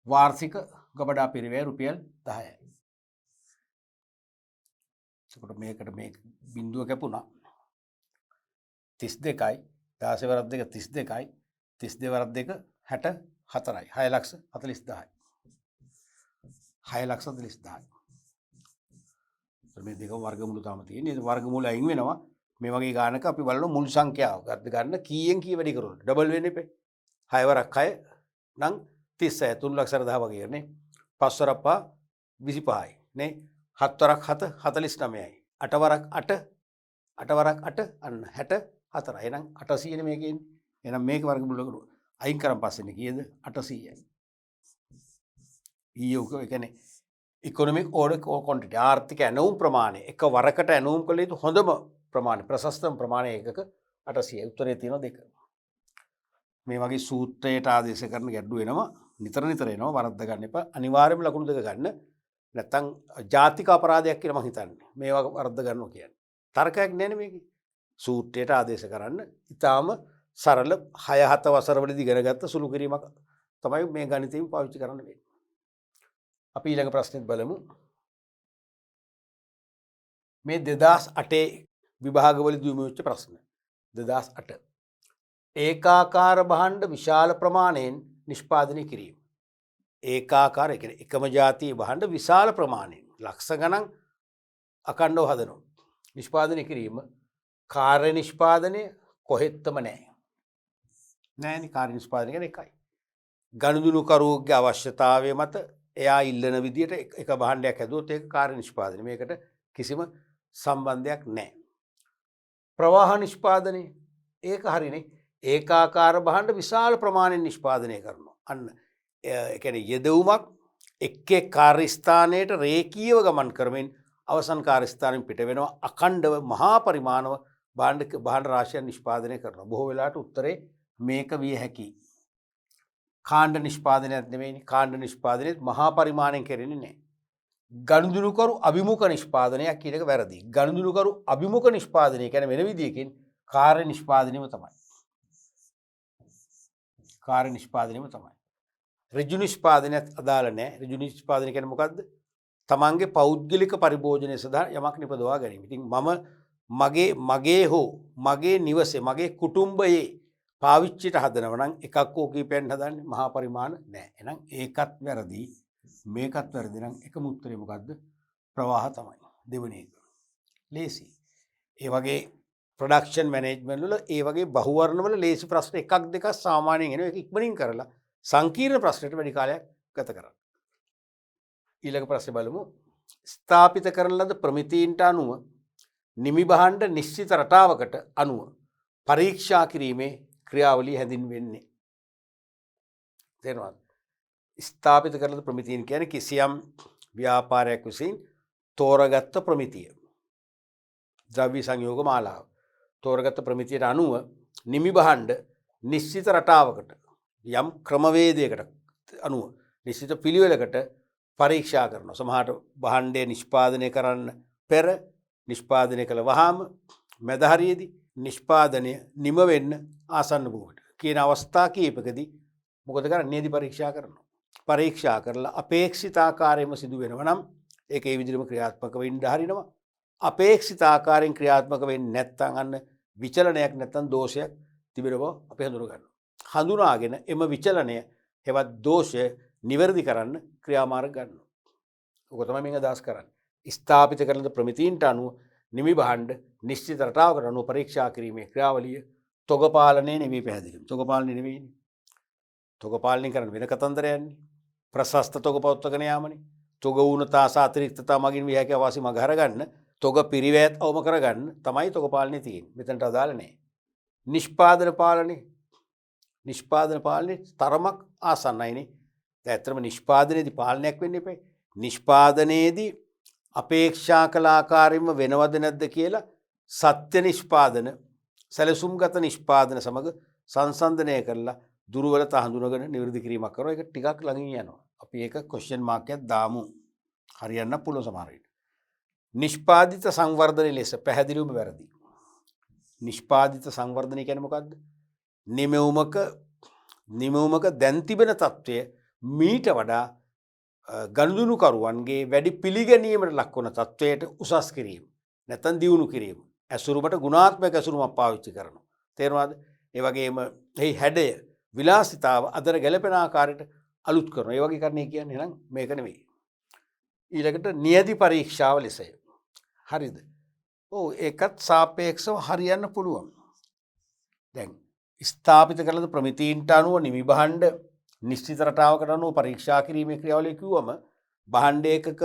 වාර්ෂික ගබඩා පිරිවැය රුපියල් 10යි. එතකොට මේකට මේ බිඳුව කැපුණා 32යි 16 වරක් දෙක 32යි 32 වරක් දෙක 64යි 6,40,000යි 6,40,000යි. මේ දෙක වර්ගමූල තාම තියෙන්නේ. වර්ගමූල අයින් වෙනවා. මේ වගේ ගානක අපි බලන මුල් සංඛ්‍යාව ගන්න කීයෙන් කී වැඩි කරොත් ඩබල් වෙන්න එපේ. 6 වරක් 6 නම් 36 3,60,000 වගේ නේ. 5 වරක් 5 25යි නේ. 7 වරක් 7 49යි. 8 වරක් 8 8 වරක් 8 අන්න 64. එහෙනම් 800 නේ මේකේ ඉන්නේ. එහෙනම් මේක වර්ගමූල කරුවා. අයින් කරන් පස්සේ කීයද 800යි. ඊයෝක ඒ කියන්නේ ඉකොනොමික් ඕඩර් ක්වොන්ටිටි ආර්ථික ඇනවුම් ප්‍රමාණය එක වරකට ඇනවුම් කළ යුතු හොඳම ප්‍රමාණය ප්‍රශස්තම ප්‍රමාණය ඒකක 800යි. උත්තරේ තියෙනවා 2. මේ වගේ සූත්‍රයට ආදේශ කරන ගැඩ්ඩු වෙනවා නිතර නිතර එනවා වරද්ද ගන්න එපා. අනිවාර්යයෙන්ම ලකුණු 2 ගන්න. නැත්තම් ජාතික අපරාධයක් කියලා මම හිතන්නේ. මේවා වරද්ද ගන්නවා කියන්නේ. තර්කයක් නෑනේ මේකේ. සූත්‍රයට ආදේශ කරන්න ඊටාම සරල 6-7 වසරවලදී ඉගෙන ගත්ත සුළු කිරීමක් තමයි මේ ගණිතයෙන් පාවිච්චි කරන්න වෙන්නේ. අපි ඊළඟ ප්‍රශ්නෙත් බලමු. මේ 2008 විභාගවලදී දියුණු වෙච්ච ප්‍රශ්න. 2008 ඒකාකාර භාණ්ඩ විශාල ප්‍රමාණයෙන් නිෂ්පාදනය කිරීම. ඒකාකාර ඒ කියන්නේ එකම ජාතියේ භාණ්ඩ විශාල ප්‍රමාණයෙන් ලක්ෂ ගණන් අකණ්ඩව හදනවා. නිෂ්පාදනය කිරීම කාර්ය නිෂ්පාදනය කොහෙත්ම නැහැ. නෑනේ කාර්ය නිෂ්පාදනය කියන්නේ එකයි. ගනුදෙනුකරුවගේ අවශ්‍යතාවය මත එයා ඉල්ලන විදියට එක භාණ්ඩයක් හැදුවොත් ඒක කාර්ය නිෂ්පාදනය. මේකට කිසිම සම්බන්ධයක් නැහැ. ප්‍රවාහ නිෂ්පාදනය ඒක හරිනේ. ඒකාකාර භාණ්ඩ විශාල ප්‍රමාණයෙන් නිෂ්පාදනය කරනවා. අන්න ඒ කියන්නේ යෙදවුමක් එක් එක් කාර්ය ස්ථානයට රේඛීයව ගමන් කරමින් අවසන් කාර්ය ස්ථානෙන් පිට වෙනවා අඛණ්ඩව මහා පරිමාණව භාණ්ඩ රාශියක් නිෂ්පාදනය කරනවා. බොහෝ වෙලාවට උත්තරේ මේක විය හැකියි. කාණ්ඩ නිෂ්පාදනයක් නෙමෙයිනේ. කාණ්ඩ නිෂ්පාදනයේත් මහා පරිමාණයෙන් කෙරෙන්නේ නැහැ. ගනුදෙනුකරු අභිමුඛ නිෂ්පාදනයක් කියන එක වැරදි. ගනුදෙනුකරු අභිමුඛ නිෂ්පාදනය කියන්නේ වෙන විදියකින් කාර්ය නිෂ්පාදනයම තමයි. කාර්ය නිෂ්පාදනයම තමයි. ඍජු නිෂ්පාදනයත් අදාළ නැහැ. ඍජු නිෂ්පාදනය කියන්නේ මොකද්ද? තමන්ගේ පෞද්ගලික පරිභෝජනය සඳහා යමක් නිපදවා ගැනීම. ඉතින් මම මගේ හෝ මගේ නිවසේ මගේ කුටුම්බයේ පාවිච්චිට හදනවා නම් එකක් හෝ කීපයක් හදන්නේ මහා පරිමාණ නැහැ. එහෙනම් ඒකත් වැරදි. මේකත් වැරදි නම් එකම උත්තරේ මොකද්ද? ප්‍රවාහ තමයි. දෙවෙනි එක. ලේසි. ඒ වගේ ප්‍රොඩක්ෂන් මැනේජ්මන්ට් වල ඒ වගේ බහුවර්ණ වල ලේසි ප්‍රශ්න එකක් දෙකක් සාමාන්‍යයෙන් එනවා. ඒක ඉක්මනින් කරලා සංකීර්ණ ප්‍රශ්නට වැඩි කාලයක් ගත කරන්න. ඊළඟ ප්‍රශ්නේ බලමු. ස්ථාපිත කරන ලද ප්‍රමිතීන්ට අනුව නිමි භාණ්ඩ නිශ්චිත රටාවකට අනුව පරීක්ෂා කිරීමේ ක්‍රියාවලිය හැඳින්වෙන්නේ. තේරුණාද? ස්ථාපිත කරන ලද ප්‍රමිතීන් කියන්නේ කිසියම් ව්‍යාපාරයක් විසින් තෝරාගත්ත ප්‍රමිතිය. ද්‍රව්‍ය සංයෝග මාලාව. තෝරාගත්ත ප්‍රමිතියට අනුව නිමි භාණ්ඩ නිශ්චිත රටාවකට යම් ක්‍රමවේදයකට අනුව නිශ්චිත පිළිවෙලකට පරීක්ෂා කරනවා. සමහරට භාණ්ඩය නිෂ්පාදනය කරන්න පෙර නිෂ්පාදනය කළ වහාම මැද හරියේදී නිෂ්පාදනය නිම වෙන්න ආසන්න වූවට කියන අවස්ථා කීපකදී මොකද කරන්නේ? නීති පරීක්ෂා කරනවා. පරීක්ෂා කරලා අපේක්ෂිත ආකාරයෙන්ම සිදු වෙනවා නම් ඒක ඒ විදිහටම ක්‍රියාත්මක වෙන්න හරිනවා. අපේක්ෂිත ආකාරයෙන් ක්‍රියාත්මක වෙන්නේ නැත්නම් අන්න විචලනයක් නැත්නම් දෝෂයක් තිබෙන බව අපි හඳුනා ගන්නවා. හඳුනාගෙන එම විචලනය හෙවත් දෝෂය නිවැරදි කරන්න ක්‍රියාමාර්ග ගන්නවා. ඔක තමයි මේක අදහස් කරන්නේ. ස්ථාපිත කරන ප්‍රමිතීන්ට අනුව නිමි භාණ්ඩ නිශ්චිත රටාවකට අනුව පරීක්ෂා කිරීමේ ක්‍රියාවලිය තොග පාලනය නෙමෙයි පැහැදිලි. තොග පාලනය නෙමෙයිනේ. තොග පාලනය කරන්න වෙන කතන්දරයන්නේ. ප්‍රශස්ත තොග පවත්වාගෙන යාමනේ. තොග ඌනතා සහ අතිරික්තතා මගින් විය හැකි අවශ්‍ය මග හරගන්න, තොග පිරිවැත් අවම කරගන්න තමයි තොග පාලනය තියෙන්නේ. මෙතනට අදාළ නැහැ. නිෂ්පාදන පාලනේ. නිෂ්පාදන පාලනේ තරමක් ආසන්නයිනේ. දැන් ඇත්තටම නිෂ්පාදනයේදී පාලනයක් වෙන්න එපා. නිෂ්පාදනයේදී අපේක්ෂා කළ ආකාරයෙන්ම වෙනවද නැද්ද කියලා සත්‍ය නිෂ්පාදන, සැලසුම්ගත නිෂ්පාදන සමග සංසන්දනය කරලා දුර්වලතා හඳුනගෙන නිවැරදි කිරීමක් කරනවා. ඒක ටිකක් ළඟින් යනවා. අපි ඒක ක්වෙස්චන් මාක් එකක් දාමු. හරියන්න පුළුවන් සමහර විට. නිෂ්පාදිත සංවර්ධන ලෙස පැහැදිලිවම වැරදි. නිෂ්පාදිත සංවර්ධනය කියන්නේ මොකද්ද? නිමවුමක දැන් තිබෙන තත්ත්වය මීට වඩා ගනුදෙනුකරුවන්ගේ වැඩි පිළිගැනීමට ලක්වන තත්ත්වයට උසස් කිරීම. නැත්නම් දියුණු කිරීම. ඇසුරුමට ගුණාත්මක ඇසුරුමක් පාවිච්චි කරනවා. තේරුණාද? ඒ වගේම එහි හැඩය, විලාසිතාව අදර ගැලපෙන ආකාරයට අලුත් කරනවා. ඒ වගේ කරන්නේ කියන්නේ නම් මේක නෙවෙයි. ඊළඟට නියදි පරීක්ෂාව ලෙසය. හරිද? ඔව් ඒකත් සාපේක්ෂව හරියන්න පුළුවන්. දැන් ස්ථාපිත කළ ප්‍රමිතීන්ට අනුව නිමි භාණ්ඩ නිශ්චිත රටාවකට අනුව පරීක්ෂා කිරීමේ ක්‍රියාවලිය කිව්වම භාණ්ඩ ඒකක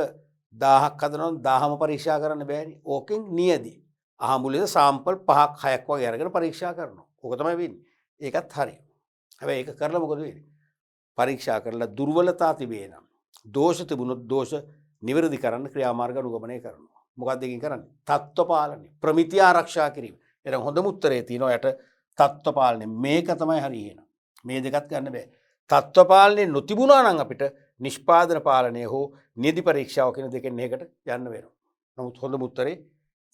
1000ක් හදනවා 1000ම පරීක්ෂා කරන්න බෑනේ. ඕකෙන් නියදි. අහඹුලේ සාම්පල් 5ක් 6ක් වගේ අරගෙන පරීක්ෂා කරනවා. ඕක තමයි වෙන්නේ. ඒකත් හරි. හැබැයි ඒක කරලා මොකද වෙන්නේ? පරීක්ෂා කරලා දුර්වලතා තිබේ නම්, දෝෂ තිබුණොත් දෝෂ නිවැරදි කරන්න ක්‍රියාමාර්ග අනුගමනය කරනවා. මොකක්ද ඒකෙන් කරන්නේ? තත්ත්ව පාලනය, ප්‍රමිතිය ආරක්ෂා කිරීම. එහෙනම් හොඳම උත්තරේ තියෙනවා යට තත්ත්ව පාලනය. මේක තමයි හරි එහෙනම්. මේ දෙකත් ගන්න බෑ. තත්ත්ව පාලනය නොතිබුණා නම් අපිට නිෂ්පාදන පාලනය හෝ නියදි පරීක්ෂාව කියන දෙකෙන් එකකට යන්න වෙනවා. නමුත් හොඳම උත්තරේ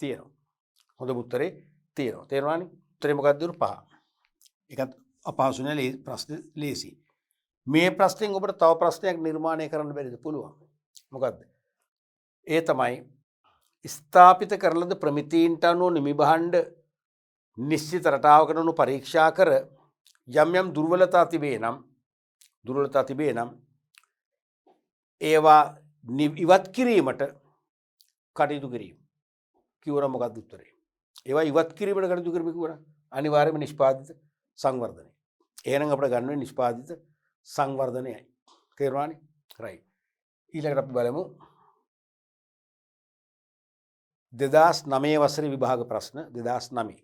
තියෙනවා. හොඳම උත්තරේ තියෙනවා. තේරුණානේ? උත්තරේ මොකක්ද? 5. ඒකත් අපහසු නෑ, ප්‍රශ්න ලේසි. මේ ප්‍රශ්නෙන් ඔබට තව ප්‍රශ්නයක් නිර්මාණය කරන්න බැරිද? පුළුවන්. මොකද්ද? ඒ තමයි ස්ථාපිත කරලද ප්‍රමිතීන්ට අනුව නිමි භාණ්ඩ නිශ්චිත රටාවකට අනුව පරීක්ෂා කර යම් යම් දුර්වලතා තිබේ නම් ඒවා ඉවත් කිරීමට කටයුතු කිරීම. කිව්වනම් මොකක්ද උත්තරේ? ඒවා ඉවත් කිරීමට කටයුතු කිරීම කිව්වනම් අනිවාර්යයෙන්ම නිෂ්පාදිත සංවර්ධනය. එහෙනම් අපිට ගන්න වෙන්නේ නිෂ්පාදිත සංවර්ධනයයි. තේරුණානේ? රයිට්. ඊළඟට අපි බලමු 2009 වසරේ විභාග ප්‍රශ්න 2009.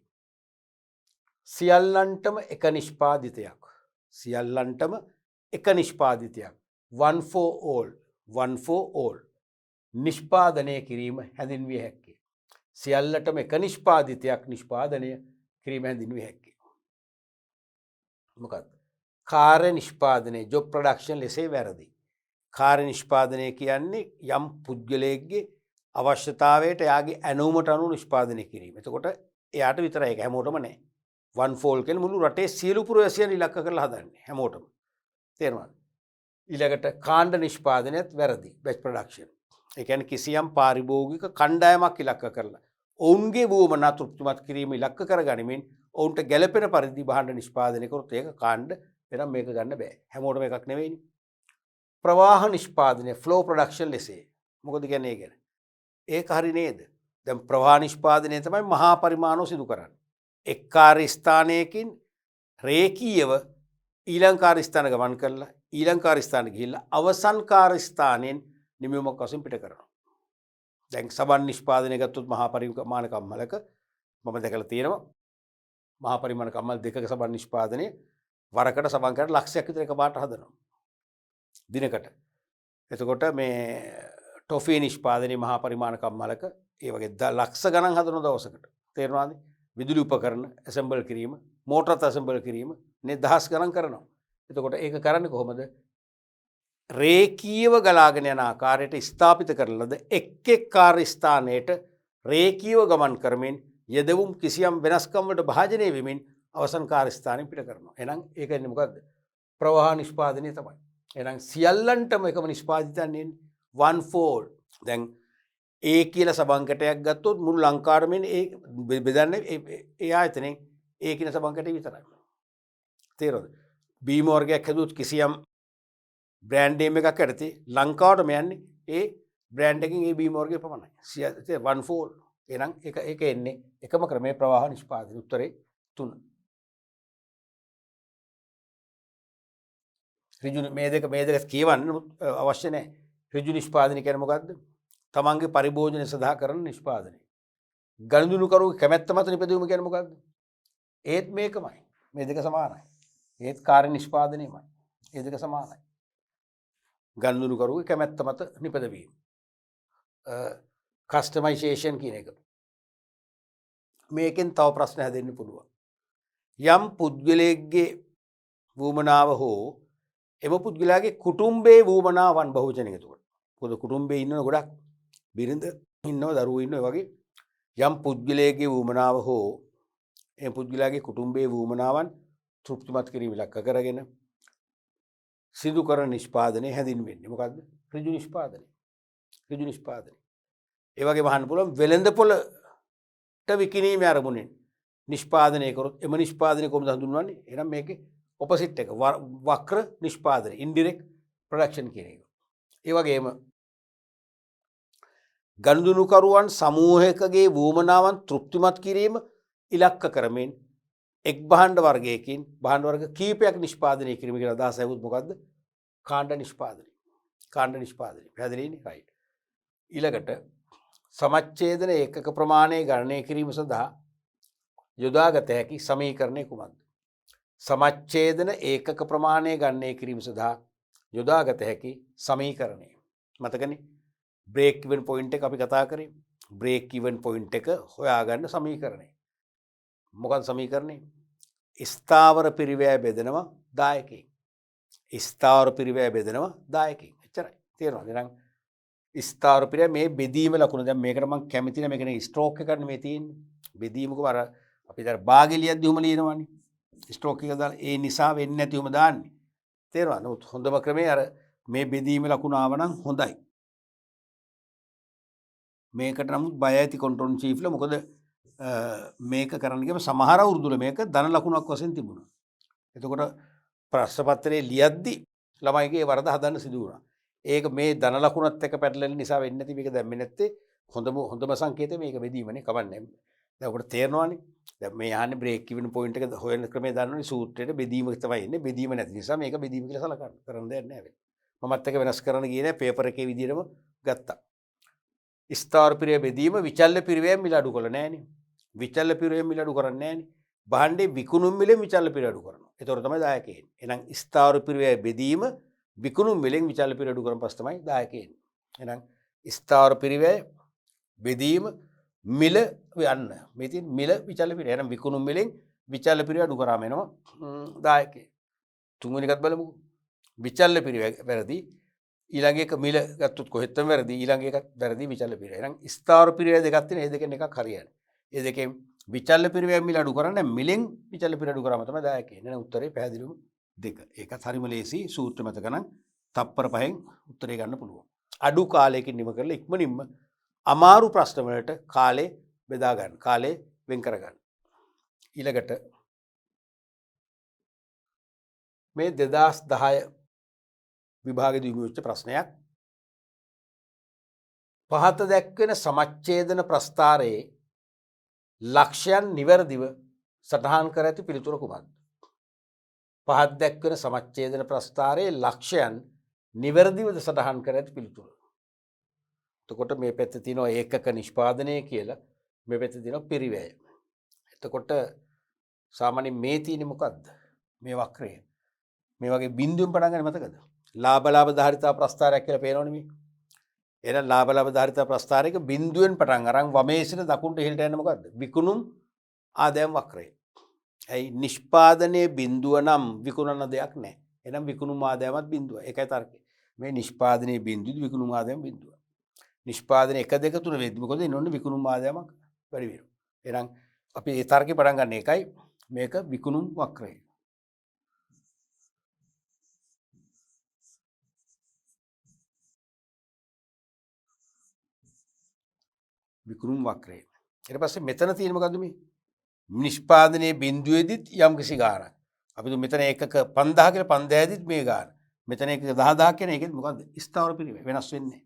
සියල්ලන්ටම එක නිෂ්පාදිතයක්. සියල්ලන්ටම එක නිෂ්පාදිතයක්. one for all. නිෂ්පාදනය කිරීම හැඳින්විය හැක්කේ. සියල්ලටම එක නිෂ්පාදිතයක් නිෂ්පාදනය කිරීම හැඳින්විය හැක්කේ. මොකක්ද? කාර්ය නිෂ්පාදනය, job production ලෙසේ වැරදි. කාර්ය නිෂ්පාදනය කියන්නේ යම් පුද්ගලයෙක්ගේ අවශ්‍යතාවයට එයාගේ ඇනවුමට අනුව නිෂ්පාදනය කිරීම. එතකොට එයාට විතරයි ඒක, හැමෝටම නෑ. one for all කියන්නේ මුළු රටේ සියලු පුරවැසියන් ඉලක්ක කරලා හදන්නේ හැමෝටම. තේරුණාද? ඊළඟට කාණ්ඩ නිෂ්පාදනයත් වැරදි. batch production. ඒ කියන්නේ කිසියම් පාරිභෝගික කණ්ඩායමක් ඉලක්ක කරලා ඔවුන්ගේ වුවමනා තෘප්තිමත් කිරීම ඉලක්ක කරගනිමින් ඔවුන්ට ගැළපෙන පරිදි භාණ්ඩ නිෂ්පාදනය කරොත් ඒක කාණ්ඩ. එනම් මේක ගන්න බෑ. හැමෝටම එකක් නෙවෙයිනේ. ප්‍රවාහ නිෂ්පාදනය, flow production ලෙසේ. මොකද කියන්නේ ඒක? ඒක හරි නේද? දැන් ප්‍රවාහ නිෂ්පාදනය තමයි මහා පරිමාණව සිදු කරන්නේ. එක් කාර්ය ස්ථානයකින් රේඛීයව ඊළඟ කාර්ය ස්ථාන ගමන් කරලා ඊළඟ කාර්ය ස්ථාන ගිහිල්ලා අවසන් කාර්ය ස්ථානයෙන් නිමවුමක් වශයෙන් පිට කරනවා. දැන් සබන් නිෂ්පාදනය ගත්තොත් මහා පරිමාණ කම්මලක මම දැකලා තියෙනවා. මහා පරිමාණ කම්මල් දෙකක සබන් නිෂ්පාදනය වරකට සබන් කරලා ලක්ෂයක් විතර එකපාරට හදනවා. දිනකට. එතකොට මේ ටොෆී නිෂ්පාදනයේ මහා පරිමාණ කම්මලක ඒ වගේ ලක්ෂ ගණන් හදන දවසකට. තේරුණාද? විදුලි උපකරණ ඇසෙම්බල් කිරීම, මෝටරත් ඇසෙම්බල් කිරීම නේ දහස් ගණන් කරනවා. එතකොට ඒක කරන්නේ කොහොමද? රේඛීයව ගලාගෙන යන ආකාරයට ස්ථාපිත කරලද එක් එක් කාර්ය ස්ථානයට රේඛීයව ගමන් කරමින් යදවුම් කිසියම් වෙනස්කම් වලට භාජනය වෙමින් අවසන් කාර්ය ස්ථානෙ පිට කරනවා. එහෙනම් ඒක කියන්නේ මොකද්ද? ප්‍රවාහ නිෂ්පාදනය තමයි. එහෙනම් සියල්ලන්ටම එකම නිෂ්පාදිතන්නේ one for all. දැන් ඒ කියලා සබංකටයක් ගත්තොත් මුළු ලංකාවට මෙන්න ඒ බෙදන්නේ ඒ ආයතනේ ඒ කියන සබංකටේ විතරයි. තේරෙනවද? බීම වර්ගයක් හැදුවොත් කිසියම් බ්‍රෑන්ඩ් නේම් එකක් යටතේ ලංකාවටම යන්නේ ඒ බ්‍රෑන්ඩ් එකකින් ඒ බීම වර්ගය පමණයි. 1/4. එහෙනම් ඒක එන්නේ එකම ක්‍රමයේ ප්‍රවාහ නිෂ්පාදනය. උත්තරේ 3. ඍජු මේ දෙක කියවන්න අවශ්‍ය නැහැ. ඍජු නිෂ්පාදනය කියන්නේ මොකද්ද? තමන්ගේ පරිභෝජනය සඳහා කරන නිෂ්පාදනය. ගනුදෙනු කරුවෝ කැමැත්ත මත නිපදවීම කියන්නේ මොකද්ද? ඒත් මේකමයි. මේ දෙක සමානයි. ඒත් කාර්ය නිෂ්පාදනයමයි. ඒ දෙක සමානයි. ගනුදෙනු කරුවෝ කැමැත්ත මත නිපදවීම. කස්ටමයිසේෂන් කියන එක. මේකෙන් තව ප්‍රශ්න හැදෙන්න පුළුවන්. යම් පුද්ගලයෙක්ගේ වුමනාව හෝ එම පුද්ගලයාගේ කුටුම්බයේ වුමනාවන් බහුවචනයක් එතකොට. මොකද කුටුම්බේ ඉන්නව ගොඩක් බිරිඳ ඉන්නව දරුවෝ ඉන්නව වගේ යම් පුද්ගලයෙක්ගේ වුමනාව හෝ ඒ පුද්ගලයාගේ කුටුම්බයේ වුමනාවන් තෘප්තිමත් කිරීම ඉලක්ක කරගෙන සිදු කරන නිෂ්පාදනය හැඳින්වෙන්නේ මොකද්ද? ඍජු නිෂ්පාදනය. ඍජු නිෂ්පාදනය. ඒ වගේම අහන්න පුළුවන් වෙළඳපොළට විකිණීමේ අරමුණෙන් නිෂ්පාදනය කරොත් එම නිෂ්පාදනය කොහොමද හඳුන්වන්නේ? එහෙනම් මේකේ ඔපොසිට් එක වක්‍ර නිෂ්පාදනය ඉන්ඩිරෙක්ට් ප්‍රොඩක්ෂන් කියන එක. ඒ වගේම ගනුදෙනුකරුවන් සමූහයකගේ වුමනාවන් තෘප්තිමත් කිරීම ඉලක්ක කරමින් එක් භාණ්ඩ වර්ගයකින් භාණ්ඩ වර්ග කීපයක් නිෂ්පාදනය කිරීම කියලා අදහස ඇහුවොත් මොකද්ද? කාණ්ඩ නිෂ්පාදනය. කාණ්ඩ නිෂ්පාදනය. පැහැදිලිනේ? රයිට්. ඊළඟට සමච්ඡේදන ඒකක ප්‍රමාණය ගණනය කිරීම සඳහා යොදාගත හැකි සමීකරණය කුමක්ද? සමච්ඡේදන ඒකක ප්‍රමාණය ගණනය කිරීම සඳහා යොදාගත හැකි සමීකරණය. මතකනේ? බ්‍රේක් ඉවන් පොයින්ට් එක අපි කතා කරේ. බ්‍රේක් ඉවන් පොයින්ට් එක හොයාගන්න සමීකරණය. මොකක්ද සමීකරණය? ස්ථාවර පිරිවැය බෙදනවා 10කින්. ස්ථාවර පිරිවැය බෙදනවා 10කින්. එච්චරයි. තේරෙනවද? එහෙනම් ස්ථාවර පිරිවැය මේ බෙදීම ලකුණ. දැන් මේකට මම කැමති නැහැ මේකනේ ස්ට්‍රෝක් එකක් නෙමෙයි තියෙන්නේ. බෙදීමකම අර අපි දැන් බාගෙලියක්දී උම ලියනවනේ. ස්ට්‍රෝක් එක දාලා ඒ නිසා වෙන්නේ නැති උම දාන්නේ. තේරෙනවද? නමුත් හොඳම ක්‍රමේ අර මේ බෙදීම ලකුණ ආව නම් හොඳයි. මේකට නමුත් බය ඇති කන්ට්‍රෝල් චීෆ්ලා මොකද මේක කරන්න ගියම සමහර අවුරුදුල මේක ධන ලකුණක් වශයෙන් තිබුණා. එතකොට ප්‍රශ්න පත්‍රයේ ලියද්දි ළමයිගේ වරද හදන්න සිදු වුණා. ඒක මේ ධන ලකුණත් එක්ක පැටලෙන නිසා වෙන්නේ නැති මේක දැම්මේ නැත්තේ හොඳම සංකේතය මේක බෙදීමනේ කවන්නේ. දැන් ඔකට තේරෙනවනේ. දැන් මේ යහන්නේ බ්‍රේක් ඉවන් පොයින්ට් එක හොයන ක්‍රමය දන්නවනේ සූත්‍රයේ බෙදීම තමයි එන්නේ. බෙදීම නැති නිසා මේක බෙදීම කියලා සලකන්න. කරන්න දෙයක් නැහැ. මමත් එක වෙනස් කරන්න ගියේ නැහැ. පේපර් එකේ විදිහටම ගත්තා. ස්ථාවර පිරිවැය බෙදීම විචල්්‍ය පිරිවැය මිල අඩු කළ නෑනේ. විචල්්‍ය පිරිවැය මිල අඩු කරන්නේ නෑනේ. භාණ්ඩේ විකුණුම් මිලෙන් විචල්්‍ය පිරිවැය අඩු කරනවා. ඒතකොට තමයි දායක එන්නේ. එහෙනම් ස්ථාවර පිරිවැය බෙදීම විකුණුම් මිලෙන් විචල්්‍ය පිරිවැය අඩු කරන පස්සේ තමයි දායක එන්නේ. එහෙනම් ස්ථාවර පිරිවැය බෙදීම මිල යන්න. මේ තියෙන මිල විචල්්‍ය පිරිවැය. එහෙනම් විකුණුම් මිලෙන් විචල්්‍ය පිරිවැය අඩු කරාම එනවා දායකයෙක්. තුන්වෙනි එකත් බලමු. විචල්්‍ය පිරිවැය වැරදි. ඊළඟ එක මිල ගත්තොත් කොහෙත්ම වැරදි. ඊළඟ එකත් වැරදි විචල්්‍ය පිරිවැය. එහෙනම් ස්ථාවර පිරිවැය දෙකක් තියෙනවා. මේ දෙකෙන් එකක් හරියන්නේ. මේ දෙකෙන් විචල්්‍ය පිරිවැය මිල අඩු කරන්නේ මිලෙන් විචල්්‍ය පිරිවැය අඩු කරාම තමයි දායකයෙ. එහෙනම් උත්තරේ පැහැදිලිවම 2. ඒකත් හරිම ලේසි. සූත්‍ර මතක නම් තප්පර 5න් උත්තරේ ගන්න පුළුවන්. අඩු කාලයකින් නිම කරලා ඉක්මනින්ම අමාරු ප්‍රශ්න වලට කාලේ බෙදා ගන්න. කාලේ වෙන් කර ගන්න. ඊළඟට මේ 2010 විභාගෙදී යොමු වෙච්ච ප්‍රශ්නයක්. පහත දැක්වෙන සමච්ඡේදන ප්‍රස්ථාරයේ ලක්ෂයන් නිවැරදිව සටහන් කර ඇති පිළිතුර කුමක්ද? පහත දැක්වෙන සමච්ඡේදන ප්‍රස්ථාරයේ ලක්ෂයන් නිවැරදිවද සටහන් කර ඇති පිළිතුර. එතකොට මේ පැත්තේ තියෙනවා ඒකක නිෂ්පාදනය කියලා. මේ පැත්තේ තියෙනවා පිරිවැය. එතකොට සාමාන්‍යයෙන් මේ තියෙන්නේ මොකද්ද? මේ වක්‍රය. මේ වගේ බිඳුවෙන් පටන් ගන්න මතකද? ලාභ ධාරිතා ප්‍රස්ථාරයක් කියලා පේනවනේ මේ. එහෙනම් ලාභ ධාරිතා ප්‍රස්ථාරයක බිඳුවෙන් පටන් අරන් වමේ සිට දකුණට ඉහළට යන්නේ මොකද්ද? විකුණුම් ආදායම් වක්‍රය. ඇයි නිෂ්පාදනයේ බිඳුව නම් විකුණන දෙයක් නැහැ. එහෙනම් විකුණුම් ආදායමත් බිඳුව. ඒකයි තර්කය. මේ නිෂ්පාදනයේ බිඳුවද විකුණුම් ආදායම බිඳුව. නිෂ්පාදනය 1 2 3 වෙද්දි මොකද එන්නේ විකුණුම් ආදායමක් වැඩි වෙනවා. එහෙනම් අපි ඒ තර්කේ පටන් ගන්න එකයි මේක විකුණුම් වක්‍රය. විකුණුම් වක්‍රය. ඊට පස්සේ මෙතන තියෙන මොකද්ද මේ? නිෂ්පාදනයේ බිඳුවේදීත් යම් කිසි ගාණක්. අපි දුමු මෙතන එකක 5000 කියලා 5000 දීත් මේ ගාණ. මෙතන එකක 10000 කියන එකෙත් මොකද්ද? ස්ථාවර පිරිවැය වෙනස් වෙන්නේ.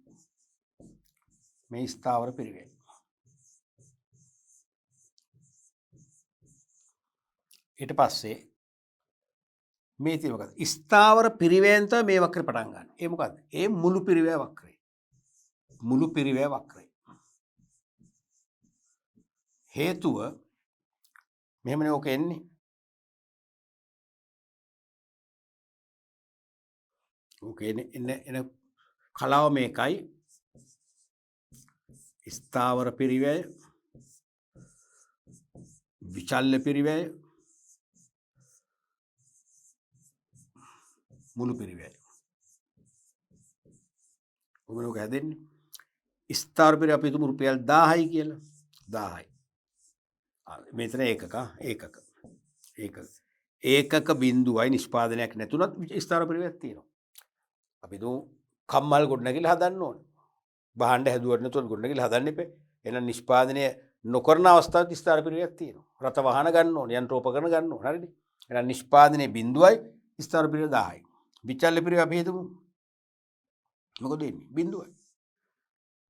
මේ ස්ථාවර පිරිවැය. ඊට පස්සේ මේ තියෙන මොකද්ද? ස්ථාවර පිරිවැයෙන් තමයි මේ වක්‍රය පටන් ගන්න. ඒ මොකද්ද? ඒ මුළු පිරිවැය වක්‍රය. මුළු පිරිවැය වක්‍රය. හේතුව මෙහෙමනේ ඕක එන්නේ. ඕක එන කලාව මේකයි. ස්ථාවර පිරිවැය, විචල්්‍ය පිරිවැය, මුළු පිරිවැය. ඔබන ඕක හැදෙන්නේ. ස්ථාවර පිරිවැය අපි හිතමු රුපියල් 1000යි කියලා. 1000යි. මෙතන ඒකක බිඳුවයි නිෂ්පාදනයක් නැතුණත් ස්ථාවර පිරිවැයක් තියෙනවා. අපි දු කම්මල් ගොඩනැගිල්ල හදන්න ඕන. භාණ්ඩ හැදුවට නැතුව ගොඩනැගිල්ල හදන්න එපා. එහෙනම් නිෂ්පාදනය නොකරන අවස්ථාවත් ස්ථාවර පිරිවැයක් තියෙනවා. රත වාහන ගන්න ඕන, යන්ත්‍රෝපකරණ ගන්න ඕන. හරිද? එහෙනම් නිෂ්පාදනයේ බිඳුවයි ස්ථාවර පිරිවැය 10යි. විචල්්‍ය පිරිවැය අපි හිතමු. මොකද වෙන්නේ? බිඳුවයි.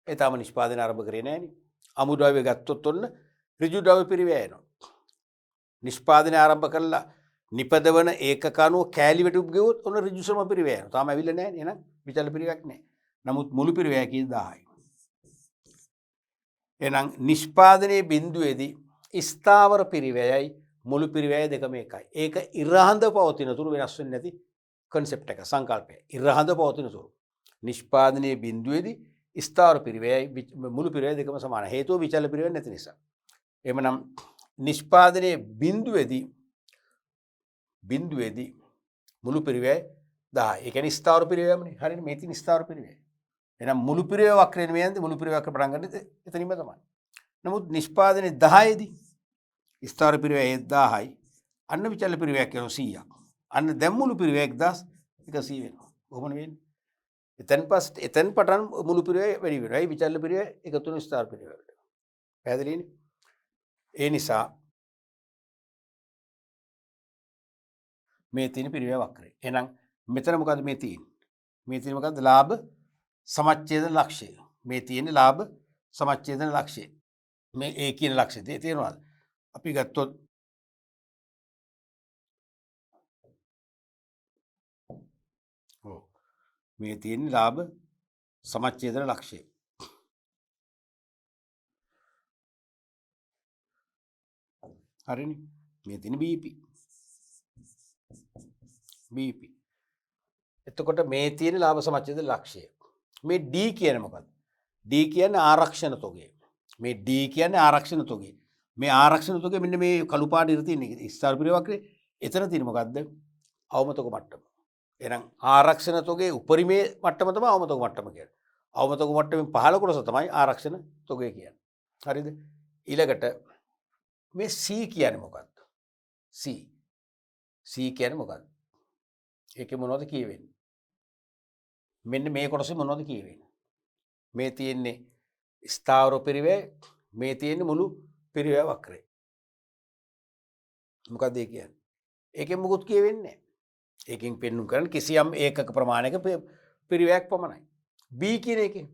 ඒ තාම නිෂ්පාදනය ආරම්භ කරේ නැහැ නේ. අමුද්‍රව්‍ය ගත්තොත් ඔන්න ඍජු ද්‍රව්‍ය පිරිවැය එනවා. නිෂ්පාදනය ආරම්භ කළා නිපදවන ඒකක අණුව කෑලි වැටුප් ගෙවුවොත් ඔන්න ඍජු ශ්‍රම පිරිවැය එනවා. තාම ඇවිල්ලා නැහැ නේ. එහෙනම් විචල්්‍ය පිරිවැයක් නැහැ. නමුත් මුළු පිරිවැය කී 10යි. එහෙනම් නිෂ්පාදනයේ බිඳුවේදී ස්ථාවර පිරිවැයයි මුළු පිරිවැය දෙකම එකයි. ඒක ඉරහඳ පවතින තුරු වෙනස් වෙන්නේ නැති concept එක සංකල්පය. ඉරහඳ පවතින තුරු නිෂ්පාදනයේ බිඳුවේදී ස්ථාවර පිරිවැයයි මුළු පිරිවැය දෙකම සමානයි. හේතුව විචල්්‍ය පිරිවැය නැති නිසා. එහෙමනම් නිෂ්පාදනයේ බිඳුවේදී මුළු පිරිවැය 10යි. ඒ කියන්නේ ස්ථාවර පිරිවැයමනේ. හරිනේ මේ තියෙන ස්ථාවර පිරිවැය. එහෙනම් මුළු පිරිවැය වක්‍රය නෙමෙයිද මුළු පිරිවැය වක්‍ර පටන් ගන්න එතනින්ම තමයි. නමුත් නිෂ්පාදනයේ 10 දී ස්ථාවර පිරිවැය 1000යි. අන්න විචල්්‍ය පිරිවැයක් කියනවා 100ක්. අන්න දැන් මුළු පිරිවැය 1100 වෙනවා. කොහොමද වෙන්නේ? එතෙන් පටන් මුළු පිරිවැය වැඩි වෙනවා. ඒ විචල්්‍ය පිරිවැය එකතු වෙන ස්ථාවර පිරිවැයට. පැහැදිලිනේ? ඒ නිසා මේ තියෙන පිරිවැය වක්‍රය. එහෙනම් මෙතන මොකද්ද මේ තියෙන්නේ? මේ තියෙන මොකද්ද? ලාභ සමච්ඡේදන ලක්ෂ්‍යය. මේ තියෙන ලාභ සමච්ඡේදන ලක්ෂ්‍යය. මේ ඒ කියන ලක්ෂ්‍යය තේරෙනවද? අපි ගත්තොත් මේ තියෙන ලාභ සමච්ඡේදන ලක්ෂ්‍යය. හරිනේ. මේ තියෙන BP. එතකොට මේ තියෙන ලාභ සමච්ඡේදන ලක්ෂ්‍යය. මේ D කියන්නේ මොකද්ද? D කියන්නේ ආරක්ෂණ තොගය. මේ D කියන්නේ ආරක්ෂණ තොගය. මේ ආරක්ෂණ තොගය මෙන්න මේ කළු පාට ඉර තියෙන ස්ථාවර පිරිවැය වක්‍රේ එතන තියෙන මොකද්ද? අවම තොග මට්ටම. එහෙනම් ආරක්ෂණ තොගයේ උපරිමේ මට්ටම තමයි අවම තොග මට්ටම කියන්නේ. අවම තොග මට්ටමෙන් පහළ කොටස තමයි ආරක්ෂණ තොගය කියන්නේ. හරිද? ඊළඟට මේ C කියන්නේ මොකද්ද? C කියන්නේ මොකද්ද? ඒකේ මොනවද කියවෙන්නේ? මෙන්න මේ කොටසේ මොනවද කියවෙන්නේ? මේ තියෙන්නේ ස්ථාවර පිරිවැය, මේ තියෙන්නේ මුළු පිරිවැය වක්‍රය. මොකද්ද ඒ කියන්නේ? ඒකෙන් මොකුත් කියවෙන්නේ නැහැ. ඒකෙන් පෙන්වුම් කරන්නේ කිසියම් ඒකක ප්‍රමාණයක පිරිවැයක් පමණයි. B කියන එකේ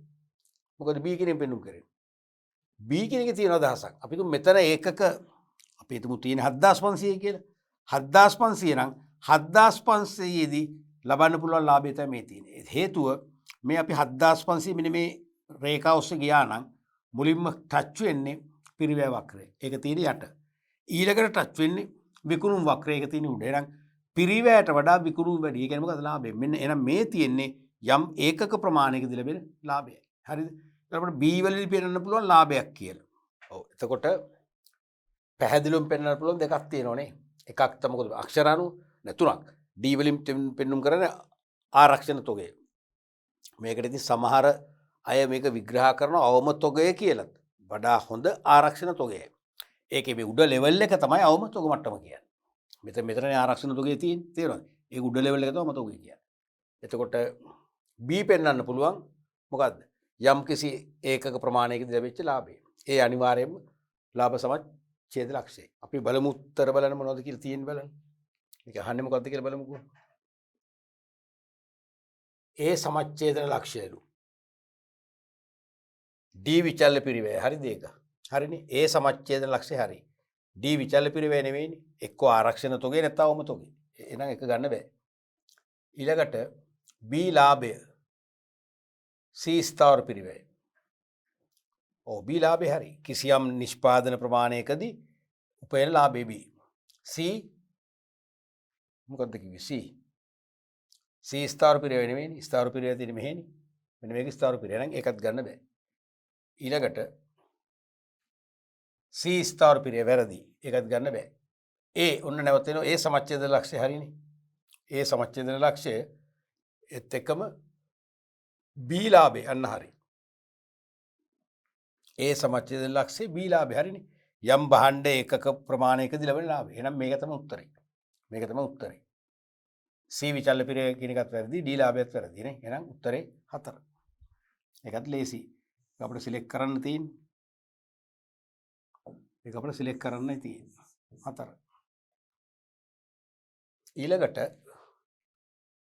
මොකද B කියනේ පෙන්වුම් කරන්නේ? B කියන එකේ තියෙන අදහසක්. අපි තුමු මෙතන ඒකක අපි හිතමු තියෙන 7500 කියලා. 7500 නම් 7500 දී ලබන්න පුළුවන් ලාභය තමයි මේ තියෙන්නේ. හේතුව මේ අපි 7500 මෙන්න මේ රේඛාව ඔස්සේ ගියා නම් මුලින්ම ටච් වෙන්නේ පිරිවැය වක්‍රය. ඒක තියෙන යට. ඊළඟට ටච් වෙන්නේ විකුණුම් වක්‍රය. ඒක තියෙන උඩ. එහෙනම් පිරිවැයට වඩා විකුණුම් වැඩි. ඒ කියන්නේ මොකද ලාභය? මෙන්න එහෙනම් මේ තියෙන්නේ යම් ඒකක ප්‍රමාණයකදී ලැබෙන ලාභයයි. හරිද? එතකොට B වලදී පෙන්වන්න පුළුවන් ලාභයක් කියලා. ඔව්. එතකොට පැහැදිලිවම පෙන්වන්න පුළුවන් දෙකක් තියෙනවනේ. එකක් තමයි මොකද අක්ෂර අණු නැතුණක්. D වලින් පෙන්වුම් කරන ආරක්ෂණ තොගය. මේකට ඉතින් සමහර අය මේක විග්‍රහ කරන අවම තොගය කියලා. වඩා හොඳ ආරක්ෂණ තොගයයි. ඒකේ මේ උඩ ලෙවල් එක තමයි අවම තොග මට්ටම කියන්නේ. මෙතනනේ ආරක්ෂණ තොගය තියෙන්නේ. තේරෙනවද? ඒක උඩ ලෙවල් එක තමයි අවම තොගය කියන්නේ. එතකොට B පෙන්වන්න පුළුවන් මොකද්ද? යම් කිසි ඒකක ප්‍රමාණයකදී ලැබෙච්ච ලාභය. ඒ අනිවාර්යයෙන්ම ලාභ සමච්ඡේද ලක්ෂ්‍යය. අපි බලමු උත්තර බලන්න මොනවද කියලා තියෙන්නේ බලන්න. මේක අහන්නේ මොකද්ද කියලා බලමුකෝ. ඒ සමච්ඡේදන ලක්ෂ්‍යයලු. D විචල්්‍ය පිරිවැය හරිද ඒක? හරිනේ. ඒ සමච්ඡේදන ලක්ෂ්‍යය හරි. D විචල්්‍ය පිරිවැය නෙවෙයිනේ. එක්ක ආරක්ෂණ තොගේ නැත්නම් අවම තොගේ. එහෙනම් එක ගන්න බෑ. ඊළඟට B ලාභය C ස්ථාවර පිරිවැය. ඔව් B ලාභය හරි. කිසියම් නිෂ්පාදන ප්‍රමාණයකදී උපයන ලාභය B. C මොකක්ද කිව්වේ? C ස්ථාවර පිරිවැය නෙවෙයිනේ. ස්ථාවර පිරිවැය තියෙන්නේ මෙහෙනේ. මෙන්න මේක ස්ථාවර පිරිවැය නම් ඒකත් ගන්න බෑ. ඊළඟට C ස්ථාවර පිරිවැය වැරදි. ඒකත් ගන්න බෑ. A ඔන්න නැවත එනවා. ඒ සමච්ඡේදන ලක්ෂ්‍යය හරිනේ. ඒ සමච්ඡේදන ලක්ෂ්‍යය එත් එක්කම B ලාභය අන්න හරි. ඒ සමච්ඡේදන ලක්ෂ්‍යය B ලාභය හරිනේ. යම් භාණ්ඩ ඒකක ප්‍රමාණයකදී ලැබෙන ලාභය. එහෙනම් මේක තමයි උත්තරේ. මේක තමයි උත්තරේ. C විචල්්‍ය පිරිවැය කියන එකත් වැරදි. D ලාභයත් වැරදි නේ. එහෙනම් උත්තරේ 4. ඒකත් ලේසි. අපිට සිලෙක්ට් කරන්න තියෙන්නේ. ඒක අපිට සිලෙක්ට් කරන්නයි තියෙන්නේ. 4. ඊළඟට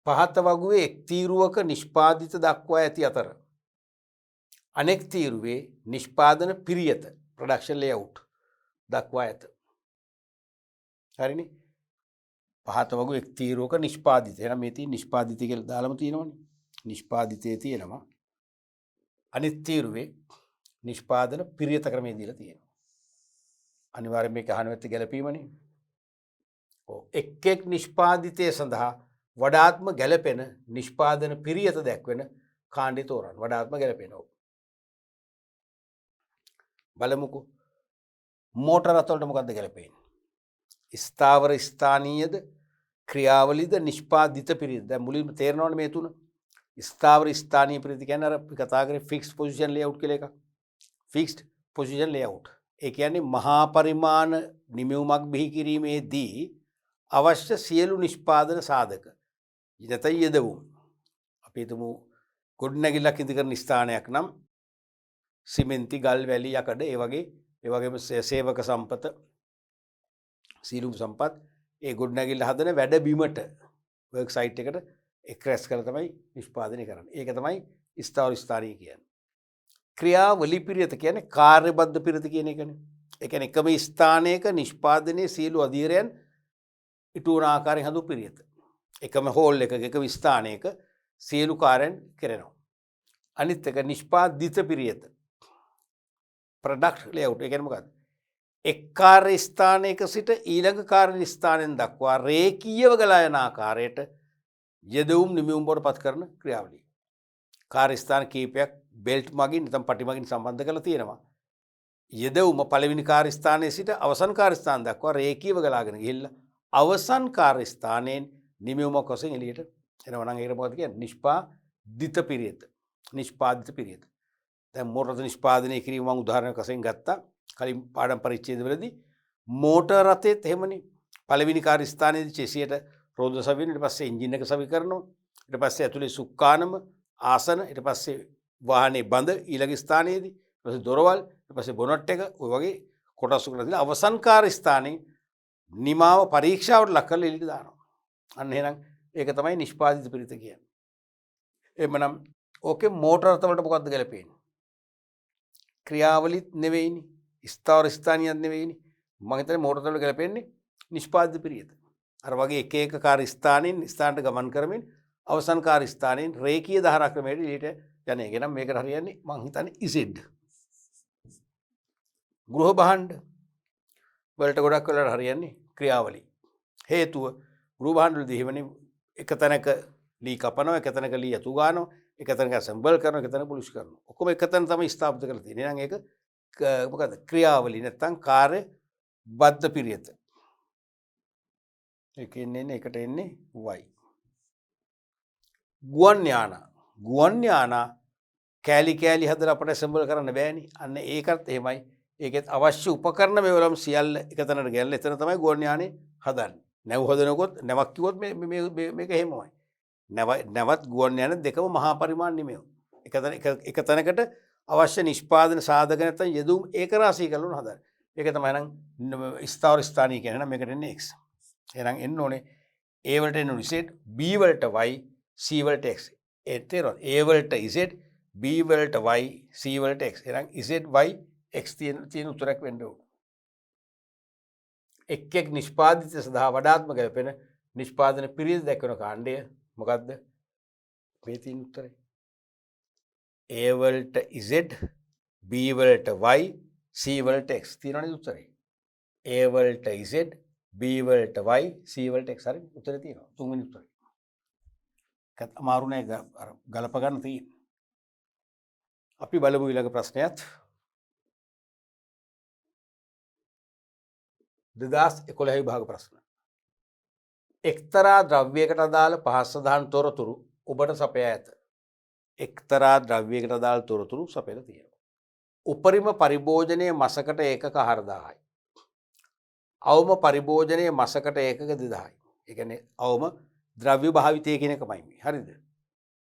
පහත වගුවේ එක් තීරුවක නිෂ්පාදිත දක්වා ඇති අතර අනෙක් තීරුවේ නිෂ්පාදන පිරියත ප්‍රොඩක්ෂන් ලේඅවුට් දක්වා ඇත. හරිනේ. පහත වගුවේ එක් තීරුවක නිෂ්පාදිත. එහෙනම් මේ තියෙන නිෂ්පාදිතය කියලා දාලම තියෙනවනේ. නිෂ්පාදිතයේ තියෙනවා. අනිත් තීරුවේ නිෂ්පාදන පිරියත ක්‍රමයේ දීලා තියෙනවා. අනිවාර්යයෙන් මේක අහන වෙත් ගැලපීමනේ. ඔව් එක් එක් නිෂ්පාදිතය සඳහා වඩාත්ම ගැලපෙන නිෂ්පාදන පිරියත දැක්වෙන කාණ්ඩය තෝරන්න. වඩාත්ම ගැලපෙන. ඔව්. බලමුකෝ. මෝටර රථ වලට මොකද්ද ගැලපෙන්නේ? ස්ථාවර ස්ථානීයද ක්‍රියාවලියද නිෂ්පාදිත පිරියත. දැන් මුලින්ම තේරෙනවනේ මේ තුන. ස්ථාවර ස්ථානීය පිරියත කියන්නේ අර අපි කතා කරේ ෆික්ස්ඩ් පොසිෂන් ලේඅවුට් කියලා එකක්. Fixed position layout. ඒ කියන්නේ මහා පරිමාණ නිමවුමක් බිහි කිරීමේදී අවශ්‍ය සියලු නිෂ්පාදන සාධක නැත්නම් යෙදවුම්. අපි හිතමු ගොඩනැගිල්ලක් ඉදි කරන ස්ථානයක් නම් සිමෙන්ති ගල් වැලි යකඩ ඒ වගේම සේවක සම්පත සීලුම් සම්පත් ඒ ගොඩනැගිල්ල හදන වැඩ බිමට වර්ක් සයිට් එකට එක්රැස් කරලා තමයි නිෂ්පාදනය කරන්නේ. ඒක තමයි ස්ථාවර ස්ථානීය කියන්නේ. ක්‍රියාවලි පිරියත කියන්නේ කාර්යබද්ධ පිරියත කියන එකනේ. ඒ කියන්නේ එකම ස්ථානයක නිෂ්පාදනයේ සියලු අධීරයන් ඉටු වන ආකාරයෙන් හදු පිරියත. එකම හෝල් එකක එකම ස්ථානයක සියලු කාර්යයන් කරනවා. අනිත් එක නිෂ්පාදිත පිරියත. Product layout. ඒ කියන්නේ මොකක්ද? එක් කාර්ය ස්ථානයක සිට ඊළඟ කාර්ය ස්ථානයෙන් දක්වා රේඛීයව ගලා යන ආකාරයට යෙදවුම් නිමවුම් බවට පත් කරන ක්‍රියාවලිය. කාර්ය ස්ථාන කීපයක් බෙල්ට් මගින් නැත්නම් පටි මගින් සම්බන්ධ කරලා තියෙනවා. යෙදවුම පළවෙනි කාර්ය ස්ථානයේ සිට අවසන් කාර්ය ස්ථාන දක්වා රේඛීයව ගලාගෙන ගිහිල්ලා අවසන් කාර්ය ස්ථානයෙන් නිමවුමක් වශයෙන් එළියට එනවා නම් ඒකට මොකද කියන්නේ? නිෂ්පාදිත පිරියත. නිෂ්පාදිත පිරියත. දැන් මෝටර රථ නිෂ්පාදනය කිරීම මම උදාහරණයක් වශයෙන් ගත්තා. කලින් පාඩම් පරිච්ඡේදවලදී මෝටර රථෙත් එහෙමනේ. පළවෙනි කාර්ය ස්ථානයේදී චෙසියට රෝද සවින ඊට පස්සේ එන්ජින් එක සවි කරනවා. ඊට පස්සේ ඇතුලේ සුක්කානම ආසන ඊට පස්සේ වාහනේ බඳ ඊළඟ ස්ථානයේදී ඊට පස්සේ දොරවල් ඊට පස්සේ බොනට් එක ඔය වගේ කොටස් කරලා දීලා අවසන් කාර්ය ස්ථානයේ නිමාව පරීක්ෂාවට ලක් කරලා එළියට දානවා. අන්න එහෙනම් ඒක තමයි නිෂ්පාදිත පිරිත කියන්නේ. එhmenan ඕකේ මෝටර රථ වලට මොකද්ද ගැලපෙන්නේ? ක්‍රියාවලිත් නෙවෙයිනේ. ස්ථාවර ස්ථානියක් නෙවෙයිනේ. මම හිතන්නේ මෝටර රථ වලට ගැලපෙන්නේ නිෂ්පාදිත පිරිත. අර වගේ එක එක කාර්ය ස්ථානෙන් ස්ථානට ගමන් කරමින් අවසන් කාර්ය ස්ථානයෙන් රේඛීය ධාරා ක්‍රමයට එළියට යන එක. නම් මේකට හරියන්නේ මම හිතන්නේ ඉසෙඩ්. ගෘහ භාණ්ඩ වලට ගොඩක් වෙලාවට හරියන්නේ ක්‍රියාවලි. හේතුව ගෘහ භාණ්ඩ වලදී එහෙමනේ එක තැනක ලී කපනවා, එක තැනක ලී අතු ගන්නවා, එක තැනක ඇසෙම්බල් කරනවා, එක තැනක පොලිෂ් කරනවා. ඔක්කොම එක තැන තමයි ස්ථාපිත කරලා තියෙන්නේ. එහෙනම් ඒක මොකද්ද? ක්‍රියාවලි නැත්තම් කාර්ය බද්ධ පිරියත. ඒකෙන් එන්නේ එකට එන්නේ y. ගුවන් යාන කෑලි කෑලි හදලා අපිට ඇසෙම්බල් කරන්න බෑනේ. අන්න ඒකත් එහෙමයි. ඒකෙත් අවශ්‍ය උපකරණ මේවලම සියල්ල එක තැනට ගෙනල්ලා එතන තමයි ගුවන් යානේ හදන්නේ. නැව් හදනකොත් නැවක් කිව්වොත් මේක එහෙමමයි. නැවත් ගුවන් යාන දෙකම මහා පරිමාණ නිමෙව. එක තැනකට අවශ්‍ය නිෂ්පාදන සාධක නැත්නම් යෙදුම් ඒක රාශී කරලා හදන්න. ඒක තමයි නම් ස්ථාවර ස්ථානීය කියන්නේ. නම් මේකට එන්නේ x. එහෙනම් එන්න ඕනේ a වලට එන්න ඕනේ z, b වලට y, c වලට x. ඒ තේරෙනවද? a වලට z, b වලට y, c වලට x. එහෙනම් z y x තියෙන උත්තරයක් වෙන්න ඕනේ. එක් නිෂ්පාදිත සඳහා වඩාත්ම ගැලපෙන නිෂ්පාදන පිරිස දක්වන කාණ්ඩය මොකක්ද? මේ තියෙන උත්තරේ. A වලට z, B වලට y, C වලට x තියෙනවනේ උත්තරේ. A වලට z, B වලට y, C වලට x හරි උත්තරේ තියෙනවා. තුන්වෙනි උත්තරේ. ඒකත් අමාරු නෑ ගලප ගන්න තියෙන්නේ. අපි බලමු ඊළඟ ප්‍රශ්නයත්. 2011 විභාග ප්‍රශ්න. එක්තරා ද්‍රව්‍යයකට අදාළ පහස් සඳහන් තොරතුරු ඔබට සපයා ඇත. එක්තරා ද්‍රව්‍යයකට අදාළ තොරතුරු සපයලා තියෙනවා. උපරිම පරිභෝජනයේ මසකට ඒකක 4000යි. අවම පරිභෝජනයේ මසකට ඒකක 2000යි. ඒ කියන්නේ අවම ද්‍රව්‍ය භාවිතය කියන එකමයි මේ. හරිද?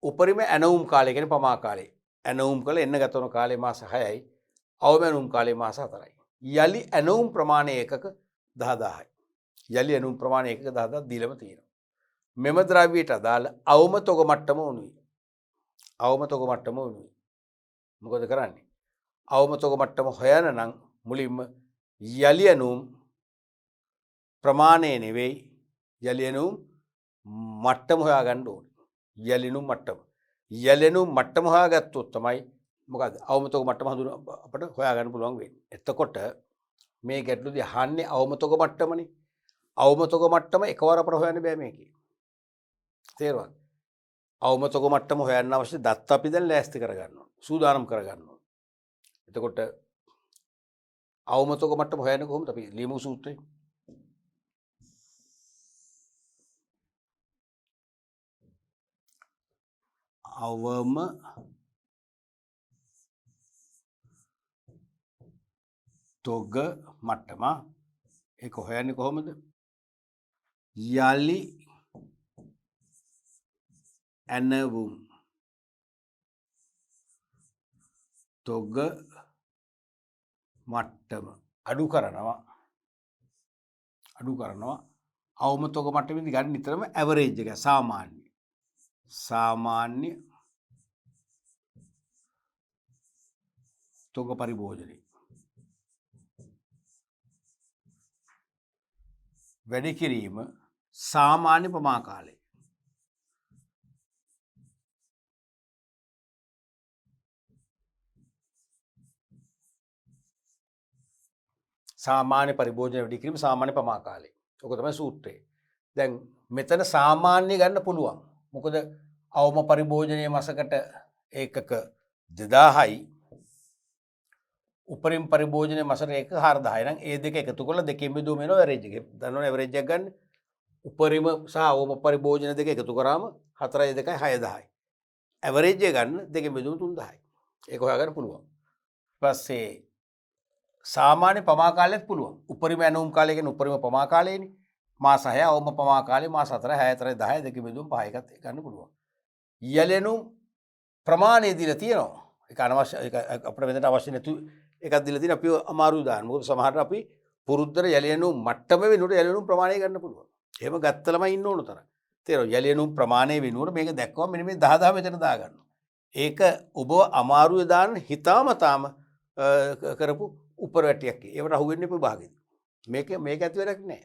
උපරිම ඇනවුම් කාලය කියන්නේ පමා කාලය. ඇනවුම් කළ එන්න ගත වන කාලය මාස 6යි. අවම ඇනවුම් කාලය මාස 4යි. යලි ඇනවුම් ප්‍රමාණය ඒකක 10000යි. යලි ඇනවුම් ප්‍රමාණය ඒකක 10000ක් දීලම තියෙනවා. මෙම ද්‍රව්‍යයට අදාළ අවම තොග මට්ටම උණුයි. අවම තොග මට්ටම උණුයි. මොකද කරන්නේ? අවම තොග මට්ටම හොයන නම් මුලින්ම යලි ඇනවුම් ප්‍රමාණය නෙවෙයි යලි ඇනවුම් මට්ටම හොයාගන්න ඕනේ. යලි ඇනවුම් මට්ටම. යලි ඇනවුම් මට්ටම හොයාගත්තොත් තමයි මොකද අවම තොග මට්ටම අපිට හොයාගන්න පුළුවන් වෙන්නේ. එතකොට මේ ගැටලුවේදී අහන්නේ අවම තොග මට්ටමනේ. අවම තොග මට්ටම එකවර අපිට හොයන්න බෑ මේකේ. තේරුණාද? අවම තොග මට්ටම හොයන්න අවශ්‍ය දත්ත අපි දැන් ලෑස්ති කරගන්න ඕනේ. සූදානම් කරගන්න ඕනේ. එතකොට අවම තොග මට්ටම හොයන්නේ කොහොමද? අපි ලියමු සූත්‍රය. අවම තොග මට්ටම ඒක හොයන්නේ කොහොමද? යලි ඇනවුම් තොග මට්ටම අඩු කරනවා අවම තොග මට්ටමේදී ගන්න නිතරම ඇවරේජ් එක සාමාන්‍ය තොග පරිභෝජනය වැඩි කිරීම සාමාන්‍ය ප්‍රමා කාලය. සාමාන්‍ය පරිභෝජනය වැඩි කිරීම සාමාන්‍ය ප්‍රමා කාලය. ඔක තමයි සූත්‍රය. දැන් මෙතන සාමාන්‍ය ගන්න පුළුවන්. මොකද අවම පරිභෝජනයේ මාසකට ඒකක 2000යි. උපරිම පරිභෝජනයේ මාසකට ඒකක 4000යි. නම් ඒ දෙක එකතු කරලා දෙකෙන් බෙදුවම එනවා ඇවරේජ් එක. දන්නවනේ ඇවරේජ් එක ගන්න. උපරිම සහ අවම පරිභෝජන දෙක එකතු කරාම 4යි 2යි 6000යි. ඇවරේජ් එක ගන්න දෙකෙන් බෙදුවම 3000යි. ඒක හොයාගන්න පුළුවන්. ඊපස්සේ සාමාන්‍ය පමා කාලයත් පුළුවන්. උපරිම ඇනවුම් කාලය කියන්නේ උපරිම පමා කාලයනේ. මාස 6 අවම පමා කාලේ මාස 4 6 4 10 දෙක බෙදුවම 5 එකත් ගන්න පුළුවන්. යලි ඇනවුම් ප්‍රමාණය දීලා තියෙනවා. ඒක අනවශ්‍ය ඒක අපිට වෙනදට අවශ්‍ය නැතු එකක් දීලා තියෙන අපි අමාරු දාන්න. මොකද සමහරට අපි පුරුද්දට යලි ඇනවුම් මට්ටම වෙනුවට යලි ඇනවුම් ප්‍රමාණය ගන්න පුළුවන්. එහෙම ගත්තලම ඉන්න ඕන තරම්. තේරෙනවද? යලි ඇනවුම් ප්‍රමාණය වෙනුවට මේක දැක්කම මෙන්න මේ 10000 මෙතන දාගන්නවා. ඒක ඔබ අමාරුවේ දාන්න හිතාමතාම කරපු උපරවැටියක්. ඒවට අහු වෙන්න එපා භාගෙදී. මේක ඇති වැඩක් නෑ.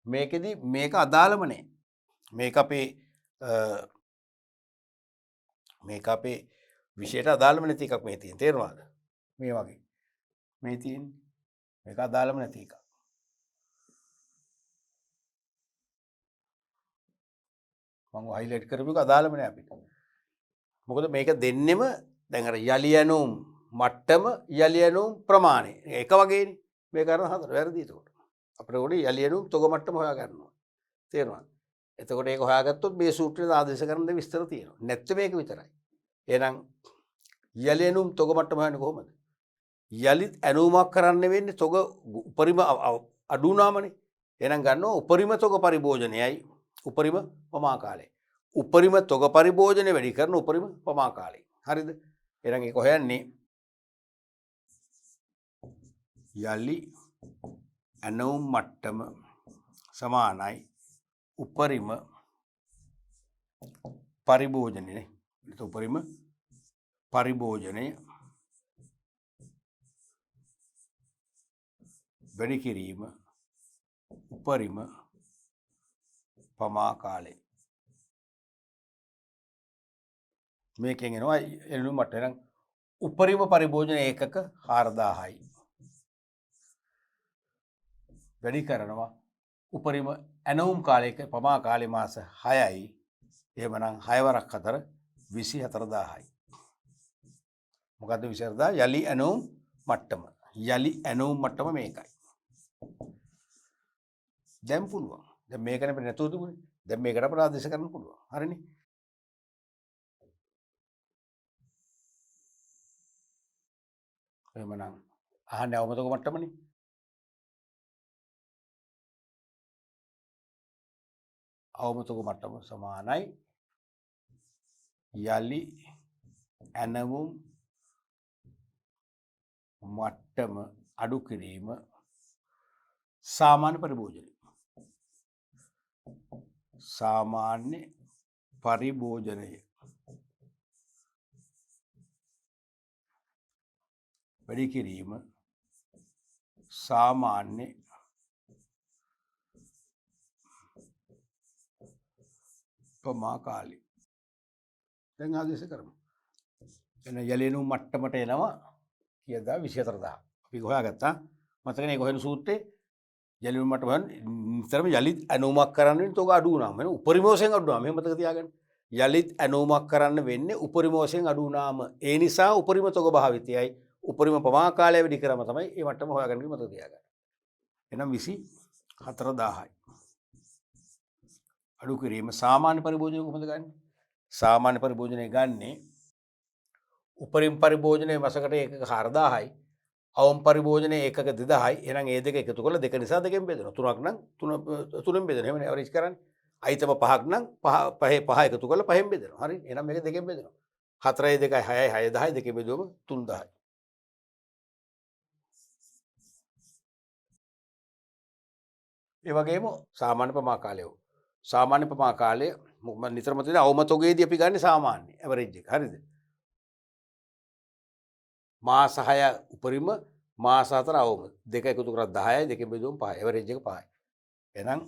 මේකෙදි මේක අදාළම නෑ. මේක අපේ විෂයට අදාළම නැති එකක් මේ තියෙන. තේරුණාද? මේ වගේ. මේ තියෙන්නේ. මේක අදාළම නැති එකක්. මම හයිලයිට් කරපු එක අදාළම නෑ අපිට. මොකද මේක දෙන්නෙම දැන් අර යලි ඇනවුම් මට්ටම යලි ඇනවුම් ප්‍රමාණය එක වගේනේ. මේක අර හතර වැරදි එතකොට. අපිට උඩ යලි ඇනවුම් තොග මට්ටම හොයා ගන්නවා. තේරුණාද? එතකොට ඒක හොයාගත්තොත් මේ සූත්‍රයේ ආදේශ කරන දේ විස්තර තියෙනවා. නැත්නම් මේක විතරයි. එහෙනම් යලි ඇනවුම් තොග මට්ටම හොයන්නේ කොහොමද? යලි ඇනවුමක් කරන්න වෙන්නේ තොග උපරිම අඩු වුණාමනේ. එහෙනම් ගන්නවා උපරිම තොග පරිභෝජනයයි උපරිම පමා කාලය. උපරිම තොග පරිභෝජනය වැඩි කරන උපරිම පමා කාලය. හරිද? එහෙනම් ඒක හොයන්නේ යලි ඇනවුම් මට්ටම සමානයි උපරිම පරිභෝජනය නේ. උපරිම පරිභෝජනය වැඩි කිරීම උපරිම පමා කාලය. මේකෙන් එනවා එළු මට්ටම. එහෙනම් උපරිම පරිභෝජන ඒකක 4000යි. වැඩි කරනවා උපරිම ඇනවුම් කාලයක පමා කාලේ මාස 6යි. එහෙමනම් 6 වරක් 4 24000යි. මොකද්ද 24000? යලි ඇනවුම් මට්ටම. යලි ඇනවුම් මට්ටම මේකයි. දැන් පුළුවන්. දැන් මේකනේ අපිට නැතුව තිබුණේ. දැන් මේකට අපිට ආදේශ කරන්න පුළුවන්. හරිනේ. එහෙමනම් අහන්නේ අවමතක මට්ටමනේ. අවමතක මට්ටම සමානයි යලි ඇනවුම් මට්ටම අඩු කිරීම සාමාන්‍ය පරිභෝජනය. සාමාන්‍ය පරිභෝජනය වැඩි කිරීම සාමාන්‍ය පමා කාලේ. දැන් ආදේශ කරමු. එන යලෙනු මට්ටමට එනවා කීයද 24000. අපි හොයාගත්තා. මතකනේ කොහෙන සූත්‍රේ යලෙනු මට්ටම නිතරම යලිත් ඇනෝමක් කරන්න වෙන්නේ තෝක අඩු වුණාම. එන උපරිම වශයෙන් අඩු වුණාම. මෙහෙම මතක තියාගන්න. යලිත් ඇනෝමක් කරන්න වෙන්නේ උපරිම වශයෙන් අඩු වුණාම. ඒ නිසා උපරිම තෝක භාවිතයයි උපරිම පමා කාලය වැඩි කරාම තමයි මේ මට්ටම හොයාගන්න මතක තියාගන්න. එහෙනම් 24000යි. අඩු කිරීම සාමාන්‍ය පරිභෝජනය කොහොමද ගන්න? සාමාන්‍ය පරිභෝජනය ගන්නේ උපරිම පරිභෝජනයේ වසකට ඒකක 4000යි. අවම පරිභෝජනයේ ඒකක 2000යි. එහෙනම් ඒ දෙක එකතු කරලා දෙක නිසා දෙකෙන් බෙදෙනවා. තුනක් නම් තුනෙන් බෙදෙනවා. එහෙමනේ ඇවරේජ් කරන්නේ. අයිතම පහක් නම් පහ එකතු කරලා පහෙන් බෙදෙනවා. හරි. එහෙනම් මේක දෙකෙන් බෙදෙනවා. 4යි 2යි 6යි 6 10යි දෙකෙන් බෙදුවම 3000යි. ඒ වගේම සාමාන්‍ය ප්‍රමා කාලය. සාමාන්‍ය ප්‍රමා කාලය මම නිතරම තියෙන අවමතෝගේදී අපි ගන්න සාමාන්‍ය ඇවරේජ් එක. හරිද? මාස 6 උපරිම මාස 4 අවම. දෙක එකතු කරලා 10යි දෙකෙන් බෙදුවම 5යි. ඇවරේජ් එක 5යි. එහෙනම්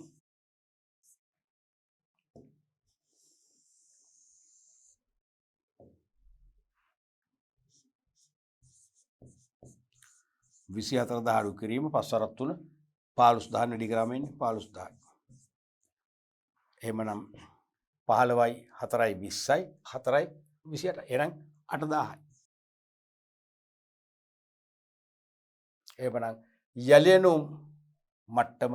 විසි හතර දහ අඩු කිරීම 5 15 වැඩි කරාම එන්නේ 15000යි. එහෙමනම් 15යි 4යි 20යි 4යි 28යි. එහෙනම් 8000යි. එහෙමනම් යලෙනු මට්ටම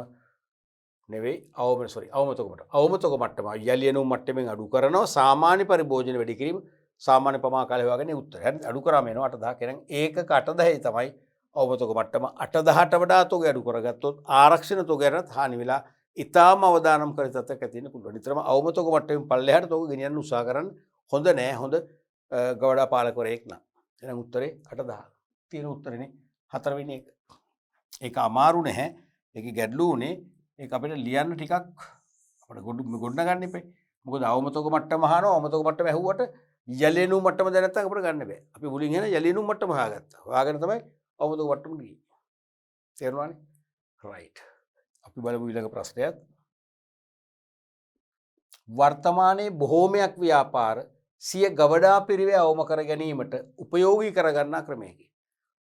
නෙවෙයි අවමතක මට්ටම යලෙනු මට්ටමින් අඩු කරනවා සාමාන්‍ය පරිභෝජන වැඩි කිරීම සාමාන්‍ය ප්‍රමා කාලය හොයාගන්නේ උත්තරය. හරි අඩු කරාම එනවා 8000. එහෙනම් ඒකක 8000යි තමයි අවමතක මට්ටම. 8000ට වඩා තොග අඩු කරගත්තොත් ආරක්ෂණ තොගයටත් හානි වෙලා ඉතාම අවදානම් කර තත්ත්වයක් ඇති වෙන්න පුළුවන්. නිතරම අවමතක මට්ටමින් පල්ලෙහාට තොග ගෙනියන්න උත්සාහ කරන්න හොඳ නෑ. හොඳ ගවඩා පාලකවරයෙක් නම්. එහෙනම් උත්තරේ 8000. තියෙන උත්තරේනේ 4 වෙනි එක. ඒක අමාරු නැහැ. ඒක ගැටලු උනේ ඒක අපිට ලියන්න ටිකක් අපිට ගොඩනගන්න එපා. මොකද අවමතක මට්ටම අහනවා. අවමතක මට්ටම ඇහුවට යලෙනු මට්ටම දැන නැත්නම් අපිට ගන්න බෑ. අපි මුලින් එන යලෙනු මට්ටම හොයාගත්තා. හොයාගෙන තමයි අවමතක මට්ටම ගියේ. තේරුණානේ? රයිට්. අපි බලමු ඊළඟ ප්‍රශ්නයත්. වර්තමානයේ බොහෝමයක් ව්‍යාපාර සිය ගවඩා පිරිවේ අවම කර ගැනීමට උපයෝගී කරගන්නා ක්‍රමයකි.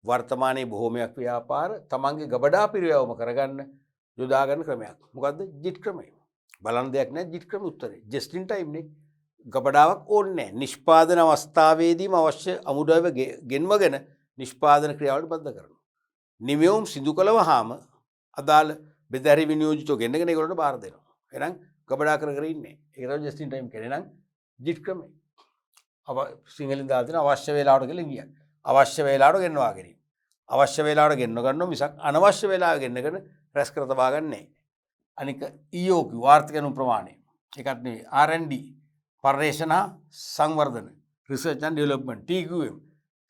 වර්තමානයේ බොහෝමයක් ව්‍යාපාර තමන්ගේ ගබඩා පිරිවේ අවම කරගන්න යොදා ගන්න ක්‍රමයක්. මොකද්ද? ජිට් ක්‍රමය. බලන්න දෙයක් නැහැ ජිට් ක්‍රම උත්තරේ. ජස්ට් ඉන් ටයිම් නේ. ගබඩාවක් ඕනේ නැහැ. නිෂ්පාදන අවස්ථාවේදීම අවශ්‍ය අමුද්‍රව්‍ය ගෙන්වගෙන නිෂ්පාදන ක්‍රියාවලට බද්ධ කරනවා. නිමයුම් සිදු කළවහම අදාළ බෙදාරි විනියෝජිතව ගෙන්නගෙන ඒගොල්ලන්ට බාර දෙනවා. එහෙනම් ගබඩා කර කර ඉන්නේ. ඒක තමයි ජස්ට් ඉන් ටයිම් කියන්නේ. නම් ජිට් ක්‍රමය. සිංහලෙන් දාලා තියෙන අවශ්‍ය වේලාවට කියලා කියන්නේ. අවශ්‍ය වේලාවට ගෙන්වා ගැනීම. අවශ්‍ය වේලාවට ගෙන්ව ගන්නවා මිසක් අනවශ්‍ය වේලාවට ගෙන්නගෙන රැස් කර තබා ගන්න නැහැ. අනික EOQ ආර්ථික ගණන් ප්‍රමාණය. ඒකත් නෙවෙයි R&D පර්යේෂණ සංවර්ධන රිසර්ච් ඇන්ඩ් ඩෙවලොප්මන්ට් TQM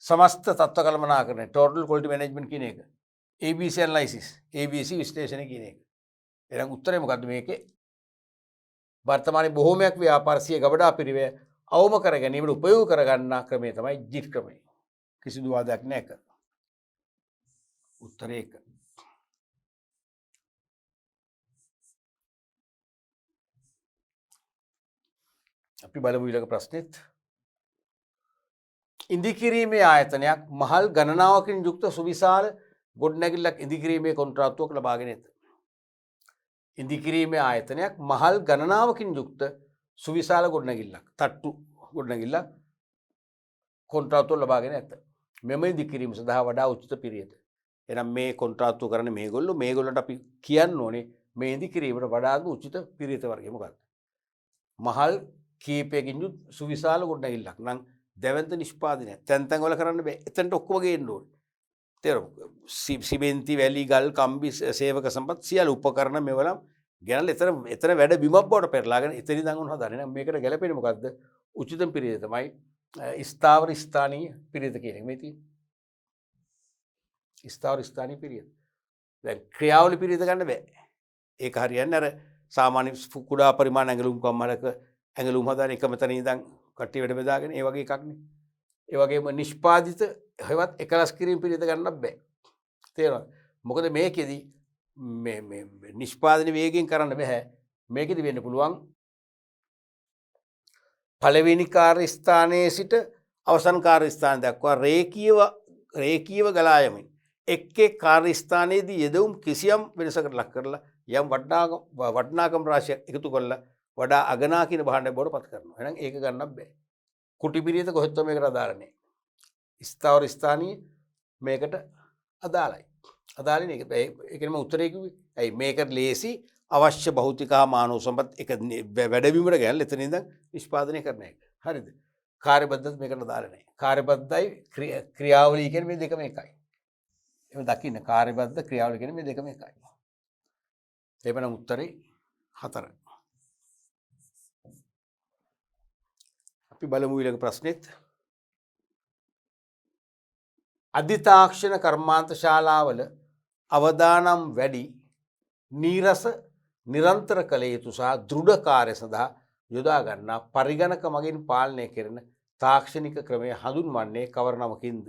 සමස්ත තත්ත්ව කළමනාකරණය total quality management කියන එක. ABC analysis ABC විශ්ලේෂණය කියන එක. එහෙනම් උත්තරේ මොකද්ද මේකේ? වර්තමානයේ බොහෝමයක් ව්‍යාපාර සිය ගබඩා පිරිවැය අවම කර ගැනීමට උපයෝග කර ගන්නා ක්‍රමය තමයි JIT ක්‍රමය. කිසිදු වාදයක් නැහැ. උත්තරේ 1. අපි බලමු ඊළඟ ප්‍රශ්නෙත්. ඉදිකිරීමේ ආයතනයක් මහල් ගණනාවකින් යුක්ත සුවිශාල ගොඩනැගිල්ලක් ඉදිකිරීමේ කොන්ත්‍රාත්තුවක් ලබාගෙන ඇත. ඉදිකිරීමේ ආයතනයක් මහල් ගණනාවකින් යුක්ත සුවිශාල ගොඩනැගිල්ලක් තට්ටු ගොඩනැගිල්ලක් කොන්ත්‍රාත්තුවක් ලබාගෙන ඇත. මෙම ඉදිකිරීම සඳහා වඩා උචිත පිරියද. එහෙනම් මේ කොන්ත්‍රාත්තුව කරන්නේ මේගොල්ලන්ට අපි කියන්න ඕනේ මේ ඉදිකිරීමට වඩාත්ම උචිත පිරියත වර්ගය මොකක්ද? මහල් කීපයකින් යුත් සුවිශාල ගොඩනැගිල්ලක් නම් දැවැන්ත නිෂ්පාදනය තැන් තැන් වල කරන්න බෑ. එතනට ඔක්කොම ගේන්න ඕනේ. තේරුණා? සිමෙන්ති වැලි ගල් කම්බි සේවක සම්පත් සියලු උපකරණ මෙවලම් ගෙනල්ලා එතන වැඩ බිමක් බවට පෙරලාගෙන එතනින් ඉඳන් උන් හදන්නේ. නම් මේකට ගැලපෙන්නේ මොකද්ද? උචිතම පිරියද තමයි ස්ථාවර ස්ථානීය පිරියද කියන එක. මේ තියෙන්නේ ස්ථාවර ස්ථානීය පිරියද. දැන් ක්‍රියාවලි පිරියද ගන්න බෑ. ඒක හරියන්නේ අර සාමාන්‍ය කුඩා පරිමාණ ඇඟලුම් කම්මලක ඇඟලුම් හදාන එකම තැන ඉඳන් කට්ටිය වැඩ බෙදාගෙන ඒ වගේ එකක් නේ. ඒ වගේම නිෂ්පාදිත හෙවත් එකලස් කිරීම පිළිද ගන්නත් බෑ. තේරෙනවද? මොකද මේකෙදි මේ නිෂ්පාදන වේගයෙන් කරන්න බෑ. මේකෙදි වෙන්න පුළුවන් පළවෙනි කාර්ය ස්ථානයේ සිට අවසන් කාර්ය ස්ථාන දක්වා රේඛීයව ගලා යමින් එක් කාර්ය ස්ථානයේදී යෙදවුම් කිසියම් වෙනසකට ලක් කරලා යම් වටිනාකම් රාශියක් එකතු කරලා වඩා අගනා කියන භාණ්ඩය බවට පත් කරනවා. එහෙනම් ඒක ගන්නත් බෑ. කුටි පිරියත කොහෙත්ම මේකට අදාළ නැහැ. ස්ථාවර ස්ථානීය මේකට අදාළයි. අදාළ නේ. ඒකෙම උත්තරේ කිව්වේ. ඇයි මේකට ලේසි අවශ්‍ය භෞතික හා මානව සම්පත් එක වැඩබිමට ගෑල් එතන ඉඳන් නිෂ්පාදනය කරන එක. හරිද? කාර්යබද්ධත් මේකට අදාළ නැහැ. කාර්යබද්ධයි ක්‍රියාවලිය කියන්නේ මේ දෙකම එකයි. එහෙනම් දකින්න කාර්යබද්ධ ක්‍රියාවලිය කියන්නේ මේ දෙකම එකයි. එපමණ උත්තරේ 4. අපි බලමු ඊළඟ ප්‍රශ්නෙත්. අධිතාක්ෂණ කර්මාන්ත ශාලාවල අවදානම් වැඩි නීරස නිරන්තර කළ යුතු සහ දෘಢ කාර්ය සඳහා යොදා ගන්නා පරිගණක මගින් පාලනය කෙරෙන තාක්ෂණික ක්‍රමය හඳුන්වන්නේ කවර නමකින්ද?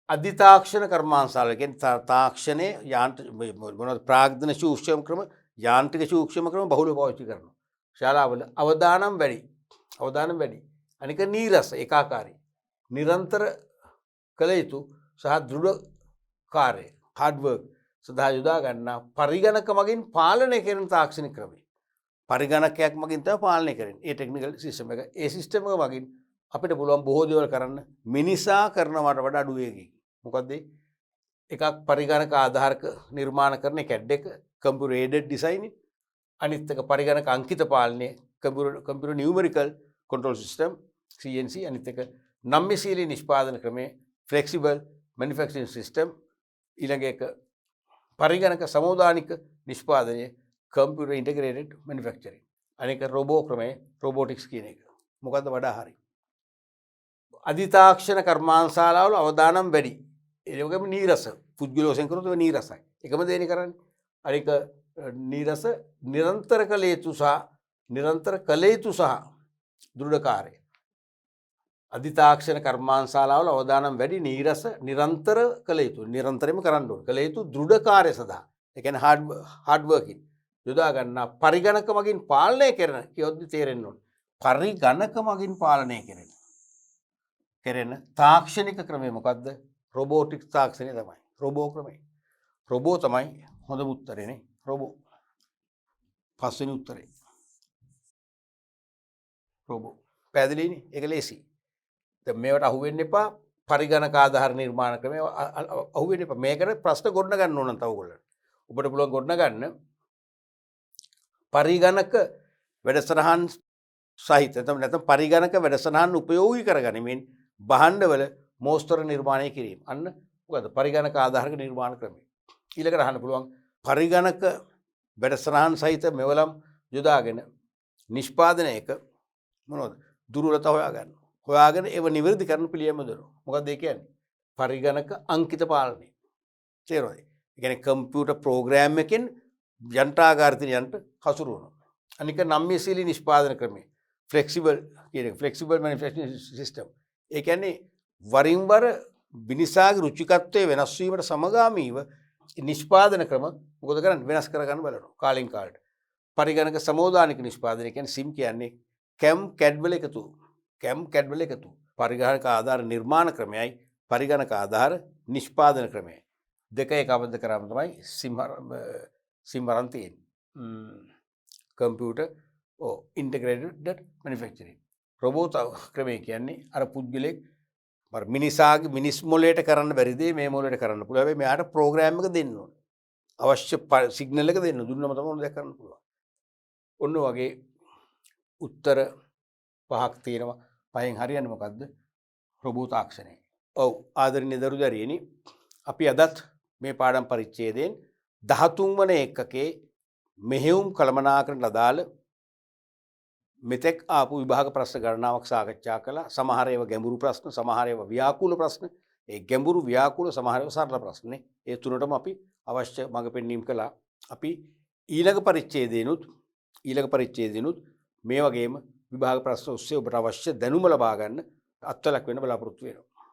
අධිතාක්ෂණ කර්මාන්ත ශාලාව කියන්නේ තාක්ෂණයේ මොනවද ප්‍රාග්ධන සූක්ෂම ක්‍රම යාන්ත්‍රික සූක්ෂම ක්‍රම බහුලව පාවිච්චි කරනවා. ශාලාවල අවදානම් වැඩි අනික නීරස ඒකාකාරී නිරන්තර කළ යුතු සහ දෘಢ කාර්ය hard work සඳහා යොදා ගන්නා පරිගණක මගින් පාලනය කරන තාක්ෂණික ක්‍රමය. පරිගණකයක් මගින් තමයි පාලනය කරන්නේ. ඒ ටෙක්නිකල් සිස්ටම් එක. ඒ සිස්ටම් එක මගින් අපිට පුළුවන් බොහෝ දේවල් කරන්න මිනිසා කරනවට වඩා අඩු වේගකින්. මොකද එකක් පරිගණක ආධාරක නිර්මාණ කරන CAD එක computer aided design අනිත් එක පරිගණක අංකිත පාලනය computer numerical control system CNC අනිත් එක නම්‍යශීලී නිෂ්පාදන ක්‍රමය flexible manufacturing system ඊළඟ එක පරිගණක සමෝදානික නිෂ්පාදනය computer integrated manufacturing අනික රොබෝ ක්‍රමය robotics කියන එක. මොකද්ද වඩා හරි? අධිතාක්ෂණ කර්මාන්ත ශාලාවල අවදානම් වැඩි. ඒ වගේම නීරස පුද්ගලයෝ වශයෙන් කරනොත් ඒක නීරසයි. එකම දෙන්නේ කරන්නේ. අනික නීරස නිරන්තර කළ යුතු සහ දෘಢ කාර්ය. අධිතාක්ෂණ කර්මාන්ත ශාලාවල අවදානම් වැඩි නීරස නිරන්තර කළ යුතු නිරන්තරයෙන්ම කරන්න ඕන කළ යුතු දෘಢ කාර්ය සඳහා ඒ කියන්නේ hard working යොදා ගන්නා පරිගණක මගින් පාලනය කරන කියොත් තේරෙන්න ඕන පරිගණක මගින් පාලනය කෙරෙන තාක්ෂණික ක්‍රමය මොකද්ද? රොබෝටික් තාක්ෂණය තමයි. රොබෝ ක්‍රමය. රොබෝ තමයි හොඳම උත්තරේනේ. රොබෝ. පස්වෙනි උත්තරේ. රොබෝ. පැහැදිලිනේ? ඒක ලේසි. දැන් මේවට අහු වෙන්න එපා. පරිගණක ආධාර නිර්මාණ ක්‍රමය අහු වෙන්න එපා. මේකට ප්‍රශ්න ගොඩන ගන්න ඕන තව ඔයගොල්ලන්ට. ඔබට පුළුවන් ගොඩන ගන්න පරිගණක වැඩසටහන් සහිත නැත්නම් පරිගණක වැඩසටහන් උපයෝගී කරගනිමින් භාණ්ඩවල මෝස්තර නිර්මාණය කිරීම. අන්න මොකද පරිගණක ආධාරක නිර්මාණ ක්‍රමය. ඊළඟට අහන්න පුළුවන් පරිගණක වැඩසටහන් සහිත මෙවලම් යොදාගෙන නිෂ්පාදනයක මොනවද? දුර්වලතා හොයාගන්න. හොයාගෙන ඒව නිවැරදි කරන පිළියම දෙනවා. මොකක්ද ඒ කියන්නේ? පරිගණක අංකිත පාලනය. තේරුණාද? ඒ කියන්නේ කම්පියුටර් ප්‍රෝග්‍රෑම් එකෙන් යන්ත්‍රාගාරිතයන්ට හසුරුවනවා. අනික නම්‍යශීලී නිෂ්පාදන ක්‍රමය. ෆ්ලෙක්සිබල් කියන එක ෆ්ලෙක්සිබල් මැනුෆැක්චරින් සිස්ටම්. ඒ කියන්නේ වරින් වර මිනිසාගේ රුචිකත්වයේ වෙනස් වීමට සමගාමීව නිෂ්පාදන ක්‍රම මොකද කරන්නේ? වෙනස් කරගන්න බලනවා කාලෙන් කාලට. පරිගණක සමෝදානික නිෂ්පාදනය කියන්නේ සිම් කියන්නේ කැම් කැඩ් වල එකතු. කැම් කැඩ් වල එකතු. පරිගණක ආධාර නිර්මාණ ක්‍රමයයි පරිගණක ආධාර නිෂ්පාදන ක්‍රමයයි. දෙක එකවද කරාම තමයි සිම් වරන් තියෙන්නේ. Computer ඉන්ටග්‍රේටඩ් manufacturing. රොබෝත් ක්‍රමය කියන්නේ අර පුද්ගලෙක් මිනිසාගේ මිනිස් මොලේට කරන්න බැරි දේ මේ මොලේට කරන්න පුළුවන්. හැබැයි මෙයාට ප්‍රෝග්‍රෑම් එක දෙන්න ඕනේ. අවශ්‍ය සිග්නල් එක දෙන්න දුන්නම තමයි ඕන දෙයක් කරන්න පුළුවන්. ඔන්න වගේ උත්තර පහක් තියෙනවා. පහෙන් හරියන්නේ මොකද්ද? රොබෝ තාක්ෂණය. ඔව් ආදරණීය දරු දැරියනි අපි අදත් මේ පාඩම් පරිච්ඡේදයෙන් 13 වන එකකේ මෙහෙයුම් කළමනාකරණට අදාළ මෙතෙක් ආපු විභාග ප්‍රශ්න ගණනාවක් සාකච්ඡා කළා. සමහර ඒවා ගැඹුරු ප්‍රශ්න, සමහර ඒවා ව්‍යාකූල ප්‍රශ්න. ඒ ගැඹුරු ව්‍යාකූල සමහර ඒවා සරල ප්‍රශ්න. ඒ තුනටම අපි අවශ්‍ය මඟ පෙන්වීම කළා. අපි ඊළඟ පරිච්ඡේදයෙනුත් මේ වගේම විභාග ප්‍රශ්න ඔස්සේ ඔබට අවශ්‍ය දැනුම ලබා ගන්න අත්වලක් වෙන්න බලාපොරොත්තු වෙනවා.